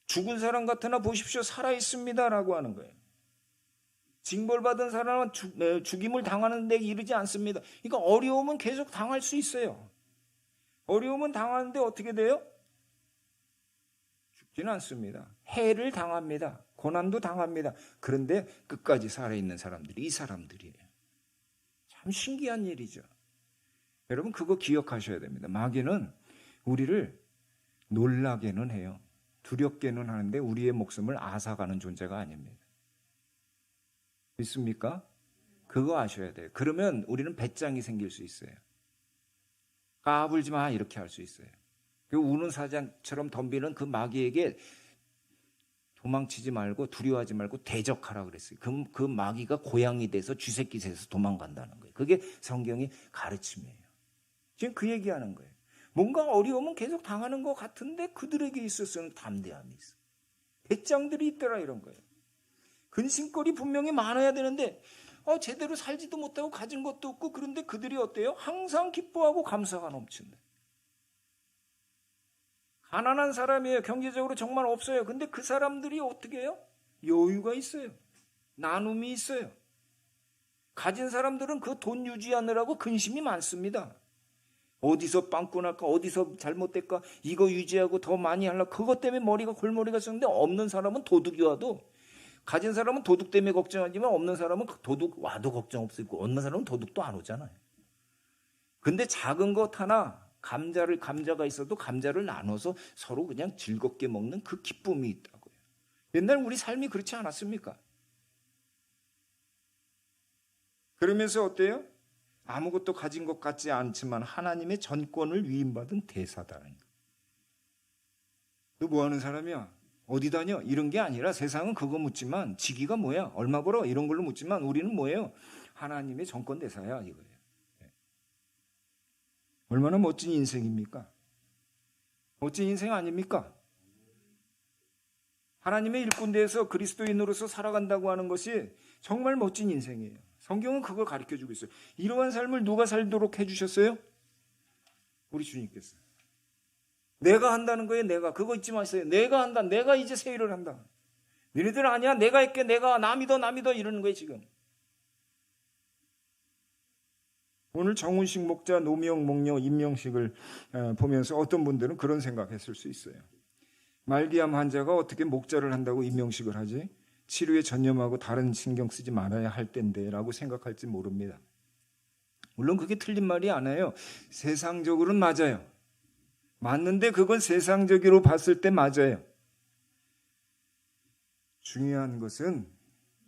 죽은 사람 같으나 보십시오 살아있습니다라고 하는 거예요. 징벌받은 사람은 죽임을 당하는 데 이르지 않습니다. 그러니까 어려움은 계속 당할 수 있어요. 어려움은 당하는데 어떻게 돼요? 죽지는 않습니다. 해를 당합니다. 고난도 당합니다. 그런데 끝까지 살아있는 사람들이 이 사람들이에요. 참 신기한 일이죠. 여러분 그거 기억하셔야 됩니다. 마귀는 우리를 놀라게는 해요. 두렵게는 하는데 우리의 목숨을 앗아가는 존재가 아닙니다. 믿습니까? 그거 아셔야 돼요. 그러면 우리는 배짱이 생길 수 있어요. 까불지 마 이렇게 할 수 있어요. 그 우는 사자처럼 덤비는 그 마귀에게 도망치지 말고 두려워하지 말고 대적하라 그랬어요. 그 마귀가 고양이 돼서 쥐새끼 돼서 도망간다는 거예요. 그게 성경의 가르침이에요. 지금 그 얘기하는 거예요. 뭔가 어려우면 계속 당하는 것 같은데 그들에게 있어서는 담대함이 있어. 배짱들이 있더라 이런 거예요. 근심거리 분명히 많아야 되는데 제대로 살지도 못하고 가진 것도 없고 그런데 그들이 어때요? 항상 기뻐하고 감사가 넘친다. 가난한 사람이에요. 경제적으로 정말 없어요. 근데 그 사람들이 어떻게 해요? 여유가 있어요. 나눔이 있어요. 가진 사람들은 그 돈 유지하느라고 근심이 많습니다. 어디서 빵꾸 날까? 어디서 잘못될까? 이거 유지하고 더 많이 하려고 그것 때문에 골머리가 쓰는데 없는 사람은 도둑이 와도 가진 사람은 도둑 때문에 걱정하지만 없는 사람은 도둑 와도 걱정 없고 없는 사람은 도둑도 안 오잖아요. 근데 작은 것 하나 감자가 있어도 감자를 나눠서 서로 그냥 즐겁게 먹는 그 기쁨이 있다고요. 옛날 우리 삶이 그렇지 않았습니까? 그러면서 어때요? 아무것도 가진 것 같지 않지만 하나님의 전권을 위임받은 대사다라는 거예요. 너 뭐 하는 사람이야? 어디 다녀? 이런 게 아니라 세상은 그거 묻지만 지기가 뭐야? 얼마 벌어? 이런 걸로 묻지만 우리는 뭐예요? 하나님의 전권 대사야 이거예요. 얼마나 멋진 인생입니까? 멋진 인생 아닙니까? 하나님의 일꾼대에서 그리스도인으로서 살아간다고 하는 것이 정말 멋진 인생이에요. 성경은 그걸 가르쳐주고 있어요. 이러한 삶을 누가 살도록 해주셨어요? 우리 주님께서. 내가 한다는 거예요. 내가. 그거 잊지 마세요. 내가 한다. 내가 이제 새 일을 한다. 너희들 아니야. 내가 할게. 내가 나 믿어 이러는 거예요 지금. 오늘 정운식 목자, 노미영 목녀 임명식을 보면서 어떤 분들은 그런 생각했을 수 있어요. 말기암 환자가 어떻게 목자를 한다고 임명식을 하지? 치료에 전념하고 다른 신경 쓰지 말아야 할 텐데 라고 생각할지 모릅니다. 물론 그게 틀린 말이 아니에요. 세상적으로는 맞아요. 맞는데 그건 세상적으로 봤을 때 맞아요. 중요한 것은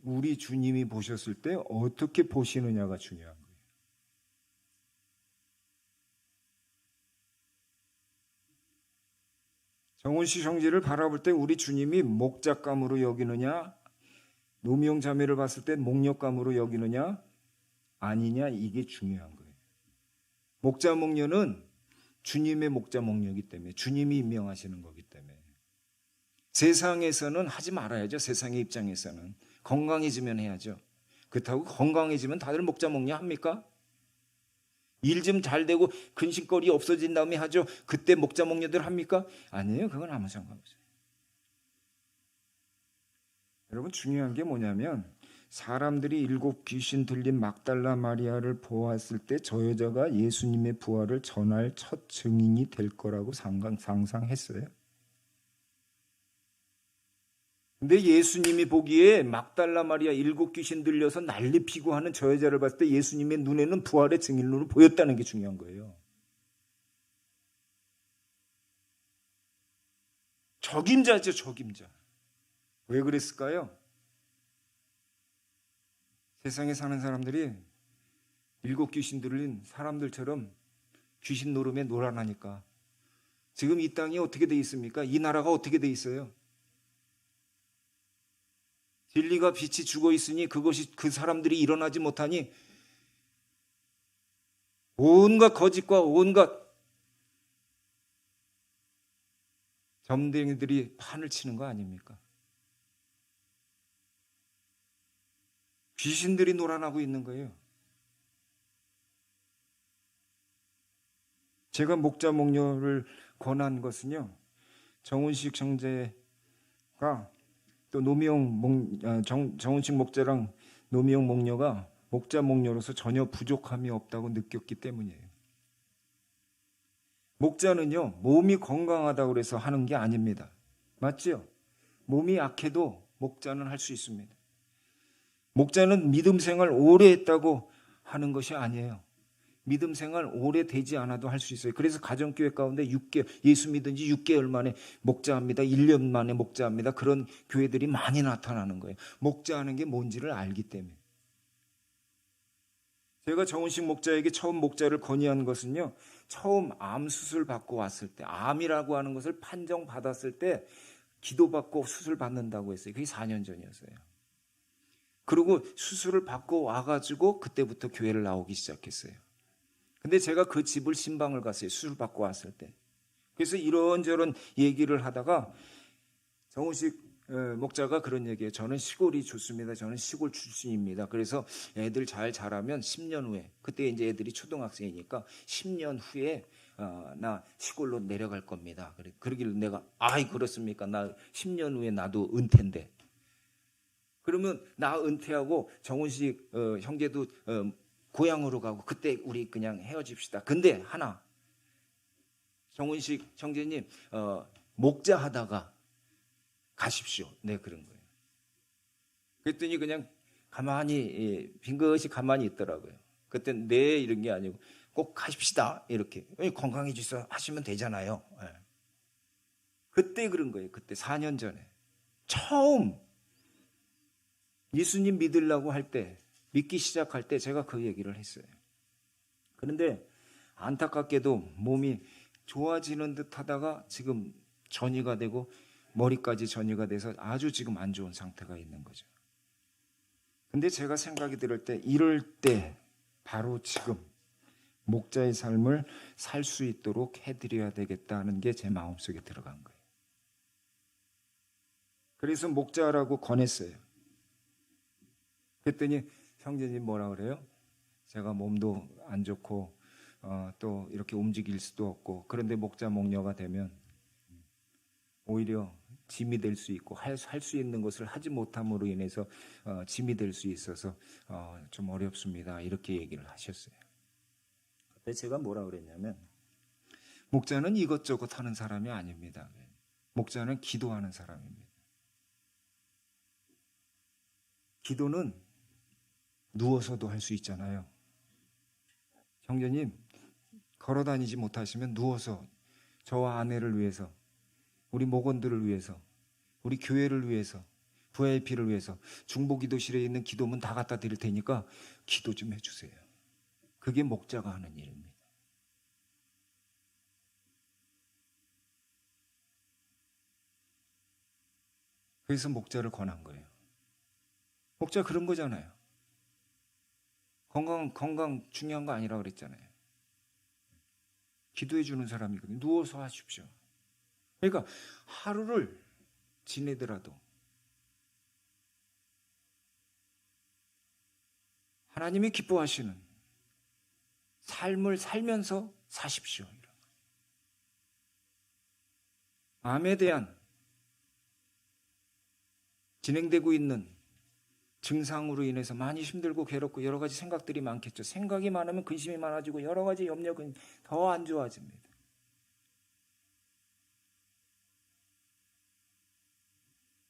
우리 주님이 보셨을 때 어떻게 보시느냐가 중요한 거예요. 정운식 형제를 바라볼 때 우리 주님이 목자감으로 여기느냐, 노미영 자매를 봤을 때 목녀감으로 여기느냐, 아니냐, 이게 중요한 거예요. 목자 목녀는 주님의 목자 목녀이기 때문에, 주님이 임명하시는 거기 때문에 세상에서는 하지 말아야죠. 세상의 입장에서는 건강해지면 해야죠. 그렇다고 건강해지면 다들 목자 목녀 합니까? 일 좀 잘 되고 근심거리 없어진 다음에 하죠. 그때 목자 목녀들 합니까? 아니에요. 그건 아무 상관없어요. 여러분 중요한 게 뭐냐면 사람들이 7 귀신 들린 막달라 마리아를 보았을 때 저 여자가 예수님의 부활을 전할 첫 증인이 될 거라고 상상했어요. 근데 예수님이 보기에 막달라 마리아 7 귀신 들려서 난리 피고 하는 저 여자를 봤을 때 예수님의 눈에는 부활의 증인으로 보였다는 게 중요한 거예요. 적임자죠, 적임자. 왜 그랬을까요? 세상에 사는 사람들이 7 귀신 들린 사람들처럼 귀신 노름에 놀아나니까 지금 이 땅이 어떻게 돼 있습니까? 이 나라가 어떻게 돼 있어요? 진리가 빛이 죽어 있으니 그것이 그 사람들이 일어나지 못하니 온갖 거짓과 온갖 점쟁이들이 판을 치는 거 아닙니까? 귀신들이 놀아나고 있는 거예요. 제가 목자 목녀를 권한 것은요, 정운식 형제가 또 정운식 목자랑 노미영 목녀가 목자 목녀로서 전혀 부족함이 없다고 느꼈기 때문이에요. 목자는요, 몸이 건강하다고 해서 하는 게 아닙니다. 맞죠? 몸이 약해도 목자는 할 수 있습니다. 목자는 믿음 생활 오래 했다고 하는 것이 아니에요. 믿음 생활 오래 되지 않아도 할 수 있어요. 그래서 가정교회 가운데 6개월, 예수 믿은 지 6개월 만에 목자합니다. 1년 만에 목자합니다. 그런 교회들이 많이 나타나는 거예요. 목자하는 게 뭔지를 알기 때문에. 제가 정운식 목자에게 처음 목자를 건의한 것은요, 처음 암 수술 받고 왔을 때, 암이라고 하는 것을 판정받았을 때 기도받고 수술 받는다고 했어요. 그게 4년 전이었어요. 그리고 수술을 받고 와가지고 그때부터 교회를 나오기 시작했어요. 근데 제가 그 집을 신방을 갔어요. 수술 받고 왔을 때. 그래서 이런저런 얘기를 하다가 정우식 목자가 그런 얘기예요. 저는 시골이 좋습니다. 저는 시골 출신입니다. 그래서 애들 잘 자라면 10년 후에, 그때 이제 애들이 초등학생이니까 10년 후에 나 시골로 내려갈 겁니다. 그러길래 내가 아이 그렇습니까? 나 10년 후에 나도 은퇴인데. 그러면 나 은퇴하고 정훈식 형제도 고향으로 가고 그때 우리 그냥 헤어집시다. 근데 하나, 정훈식 형제님 목자 하다가 가십시오. 네, 그런 거예요. 그랬더니 그냥 가만히 빙긋이 가만히 있더라고요. 그때 네 이런 게 아니고 꼭 가십시다 이렇게 건강해지셔 하시면 되잖아요. 네. 그때 그런 거예요. 그때 4년 전에 처음 예수님 믿으려고 할 때, 믿기 시작할 때 제가 그 얘기를 했어요. 그런데 안타깝게도 몸이 좋아지는 듯 하다가 지금 전이가 되고 머리까지 전이가 돼서 아주 지금 안 좋은 상태가 있는 거죠. 근데 제가 생각이 들을 때 이럴 때 바로 지금 목자의 삶을 살 수 있도록 해드려야 되겠다는 게 제 마음속에 들어간 거예요. 그래서 목자라고 권했어요. 그랬더니 형제님 뭐라 그래요? 제가 몸도 안 좋고 또 이렇게 움직일 수도 없고 그런데 목자 목녀가 되면 오히려 짐이 될 수 있고 할 수 있는 것을 하지 못함으로 인해서 짐이 될 수 있어서 좀 어렵습니다. 이렇게 얘기를 하셨어요. 그때 제가 뭐라 그랬냐면 목자는 이것저것 하는 사람이 아닙니다. 목자는 기도하는 사람입니다. 기도는 누워서도 할 수 있잖아요. 형제님 걸어 다니지 못하시면 누워서 저와 아내를 위해서, 우리 목원들을 위해서, 우리 교회를 위해서, VIP를 위해서 중보기도실에 있는 기도문 다 갖다 드릴 테니까 기도 좀 해주세요. 그게 목자가 하는 일입니다. 그래서 목자를 권한 거예요. 목자 그런 거잖아요. 건강 중요한 거 아니라고 그랬잖아요. 기도해 주는 사람이거든요. 누워서 하십시오. 그러니까 하루를 지내더라도 하나님이 기뻐하시는 삶을 살면서 사십시오. 마음에 대한 진행되고 있는 증상으로 인해서 많이 힘들고 괴롭고 여러 가지 생각들이 많겠죠. 생각이 많으면 근심이 많아지고 여러 가지 염려가 더 안 좋아집니다.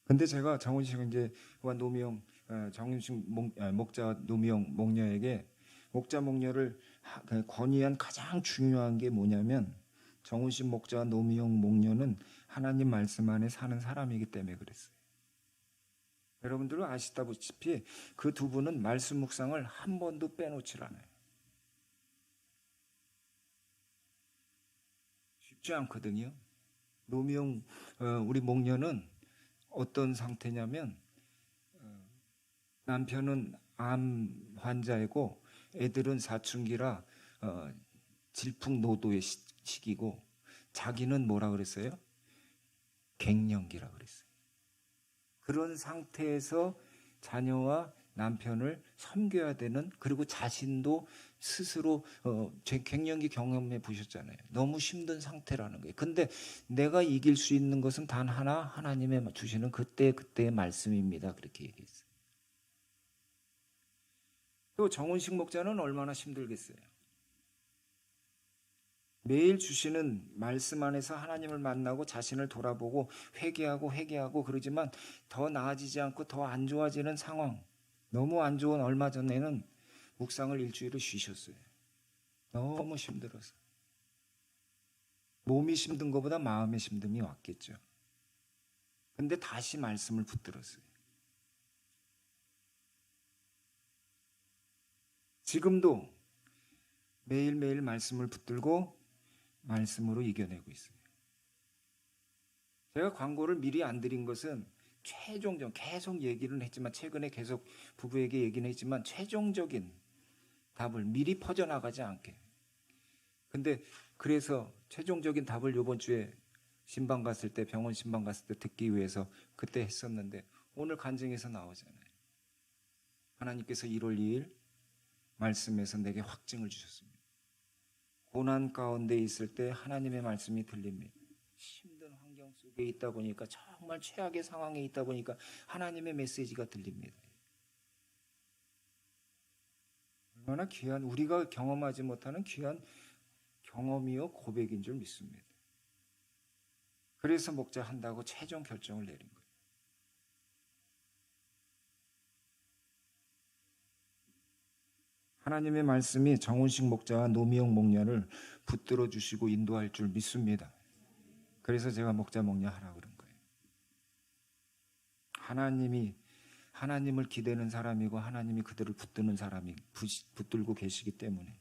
근데 제가 정훈식 형제와 노미영, 정훈식 목자 노미영 목녀에게 목자 목녀를 권유한 가장 중요한 게 뭐냐면 정훈식 목자와 노미영 목녀는 하나님 말씀 안에 사는 사람이기 때문에 그랬어요. 여러분들은 아시다시피 그 두 분은 말씀 묵상을 한 번도 빼놓질 않아요. 쉽지 않거든요. 노미영 우리 목녀는 어떤 상태냐면 남편은 암 환자이고 애들은 사춘기라 질풍노도의 시기고 자기는 뭐라 그랬어요? 갱년기라 그랬어요. 그런 상태에서 자녀와 남편을 섬겨야 되는, 그리고 자신도 스스로 갱년기 경험해 보셨잖아요. 너무 힘든 상태라는 거예요. 근데 내가 이길 수 있는 것은 단 하나, 하나님의 주시는 그때의 말씀입니다. 그렇게 얘기했어요. 또 정훈식 목자는 얼마나 힘들겠어요. 매일 주시는 말씀 안에서 하나님을 만나고 자신을 돌아보고 회개하고 그러지만 더 나아지지 않고 더 안 좋아지는 상황, 너무 안 좋은, 얼마 전에는 묵상을 일주일을 쉬셨어요. 너무 힘들어서. 몸이 힘든 것보다 마음의 힘듦이 왔겠죠. 근데 다시 말씀을 붙들었어요. 지금도 매일매일 말씀을 붙들고 말씀으로 이겨내고 있어요. 제가 광고를 미리 안 드린 것은 최종적, 계속 얘기를 했지만, 최근에 계속 부부에게 얘기는 했지만 최종적인 답을 미리 퍼져나가지 않게. 근데 그래서 최종적인 답을 이번 주에 신방 갔을 때, 병원 신방 갔을 때 듣기 위해서 그때 했었는데, 오늘 간증에서 나오잖아요. 하나님께서 1월 2일 말씀에서 내게 확증을 주셨습니다. 고난 가운데 있을 때 하나님의 말씀이 들립니다. 힘든 환경 속에 있다 보니까, 정말 최악의 상황에 있다 보니까 하나님의 메시지가 들립니다. 얼마나 귀한, 우리가 경험하지 못하는 귀한 경험이요 고백인 줄 믿습니다. 그래서 목자한다고 최종 결정을 내린 거예요. 하나님의 말씀이 정훈식 목자와 노미영 목녀를 붙들어 주시고 인도할 줄 믿습니다. 그래서 제가 목자 목녀 하라 그런 거예요. 하나님을 기대는 사람이고 하나님이 그들을 붙드는 사람이 붙들고 계시기 때문에.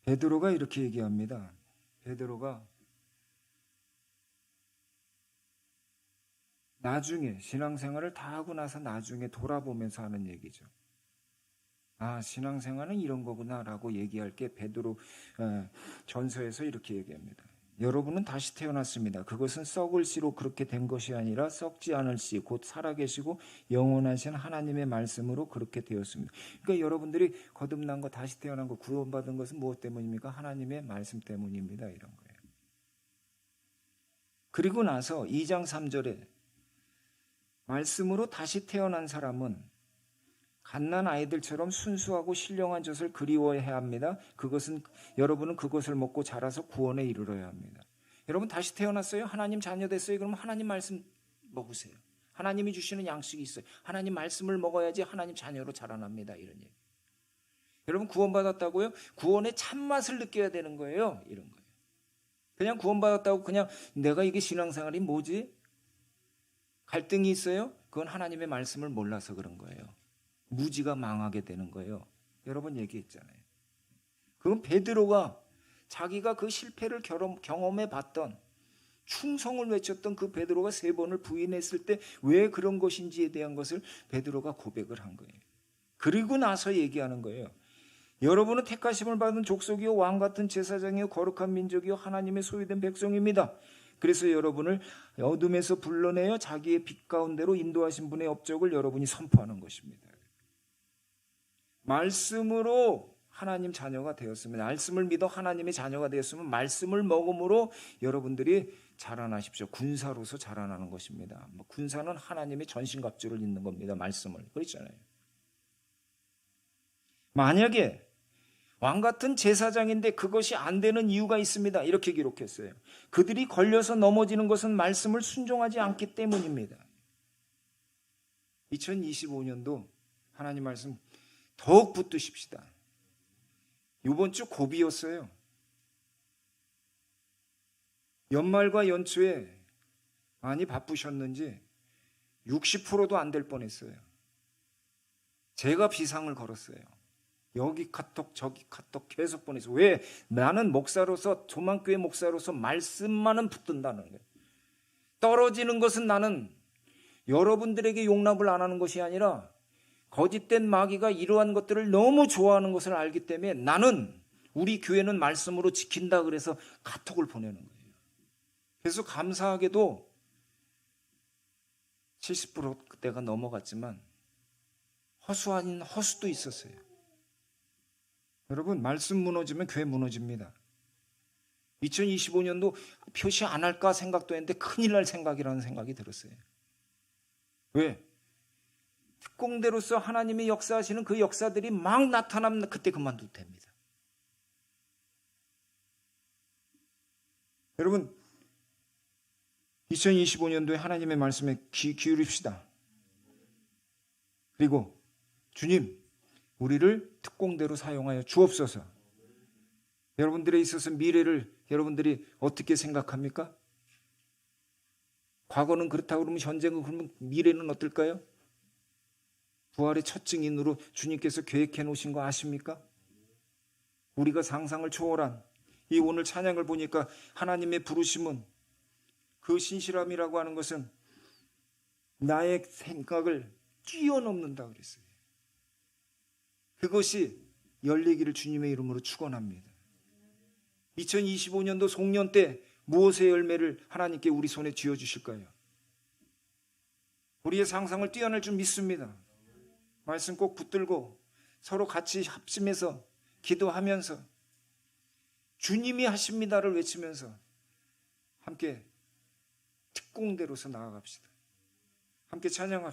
베드로가 이렇게 얘기합니다. 베드로가 나중에 신앙생활을 다 하고 나서 나중에 돌아보면서 하는 얘기죠. 아, 신앙생활은 이런 거구나라고 얘기할 게 베드로 전서에서 이렇게 얘기합니다. 여러분은 다시 태어났습니다. 그것은 썩을 씨로 그렇게 된 것이 아니라 썩지 않을 씨, 곧 살아계시고 영원하신 하나님의 말씀으로 그렇게 되었습니다. 그러니까 여러분들이 거듭난 거, 다시 태어난 거, 구원받은 것은 무엇 때문입니까? 하나님의 말씀 때문입니다. 이런 거예요. 그리고 나서 2장 3절에 말씀으로 다시 태어난 사람은 갓난 아이들처럼 순수하고 신령한 젖을 그리워해야 합니다. 여러분은 그것을 먹고 자라서 구원에 이르러야 합니다. 여러분 다시 태어났어요? 하나님 자녀 됐어요? 그러면 하나님 말씀 먹으세요. 하나님이 주시는 양식이 있어요. 하나님 말씀을 먹어야지 하나님 자녀로 자라납니다. 이런 얘기. 여러분 구원받았다고요? 구원의 참맛을 느껴야 되는 거예요. 이런 거예요. 그냥 구원받았다고 그냥 내가 이게 신앙생활이 뭐지? 갈등이 있어요? 그건 하나님의 말씀을 몰라서 그런 거예요. 무지가 망하게 되는 거예요. 여러 번 얘기했잖아요. 그건 베드로가 자기가 그 실패를 경험해 봤던, 충성을 외쳤던 그 베드로가 3번을 부인했을 때 왜 그런 것인지에 대한 것을 베드로가 고백을 한 거예요. 그리고 나서 얘기하는 거예요. 여러분은 택하심을 받은 족속이요 왕 같은 제사장이요 거룩한 민족이요 하나님의 소유된 백성입니다. 그래서 여러분을 어둠에서 불러내어 자기의 빛 가운데로 인도하신 분의 업적을 여러분이 선포하는 것입니다. 말씀으로 하나님 자녀가 되었으면, 말씀을 믿어 하나님의 자녀가 되었으면 말씀을 먹음으로 여러분들이 자라나십시오. 군사로서 자라나는 것입니다. 군사는 하나님의 전신갑주를 입는 겁니다. 말씀을. 그렇잖아요. 만약에 왕같은 제사장인데 그것이 안 되는 이유가 있습니다. 이렇게 기록했어요. 그들이 걸려서 넘어지는 것은 말씀을 순종하지 않기 때문입니다. 2025년도 하나님 말씀 더욱 붙드십시다. 이번 주 고비였어요. 연말과 연초에 많이 바쁘셨는지 60%도 안 될 뻔했어요. 제가 비상을 걸었어요. 여기 카톡 저기 카톡 계속 보내서. 왜? 나는 목사로서, 조만교회 목사로서 말씀만은 붙든다는 거예요. 떨어지는 것은 나는 여러분들에게 용납을 안 하는 것이 아니라 거짓된 마귀가 이러한 것들을 너무 좋아하는 것을 알기 때문에 나는, 우리 교회는 말씀으로 지킨다 그래서 카톡을 보내는 거예요. 그래서 감사하게도 70% 그때가 넘어갔지만 허수 아닌 허수도 있었어요. 여러분, 말씀 무너지면 교회 무너집니다. 2025년도 표시 안 할까 생각도 했는데 큰일 날 생각이라는 생각이 들었어요. 왜? 특공대로서 하나님이 역사하시는 그 역사들이 막 나타나면 그때 그만둬도 됩니다. 여러분, 2025년도에 하나님의 말씀에 귀 기울입시다. 그리고 주님, 우리를 특공대로 사용하여 주옵소서. 여러분들에 있어서 미래를 여러분들이 어떻게 생각합니까? 과거는 그렇다고 그러면 현재는 그러면 미래는 어떨까요? 부활의 첫 증인으로 주님께서 계획해 놓으신 거 아십니까? 우리가 상상을 초월한 이 오늘 찬양을 보니까 하나님의 부르심은, 그 신실함이라고 하는 것은 나의 생각을 뛰어넘는다 그랬어요. 그것이 열리기를 주님의 이름으로 축원합니다. 2025년도 송년 때 무엇의 열매를 하나님께 우리 손에 쥐어주실까요? 우리의 상상을 뛰어날 줄 믿습니다. 말씀 꼭 붙들고 서로 같이 합심해서 기도하면서 주님이 하십니다를 외치면서 함께 특공대로서 나아갑시다. 함께 찬양합시다.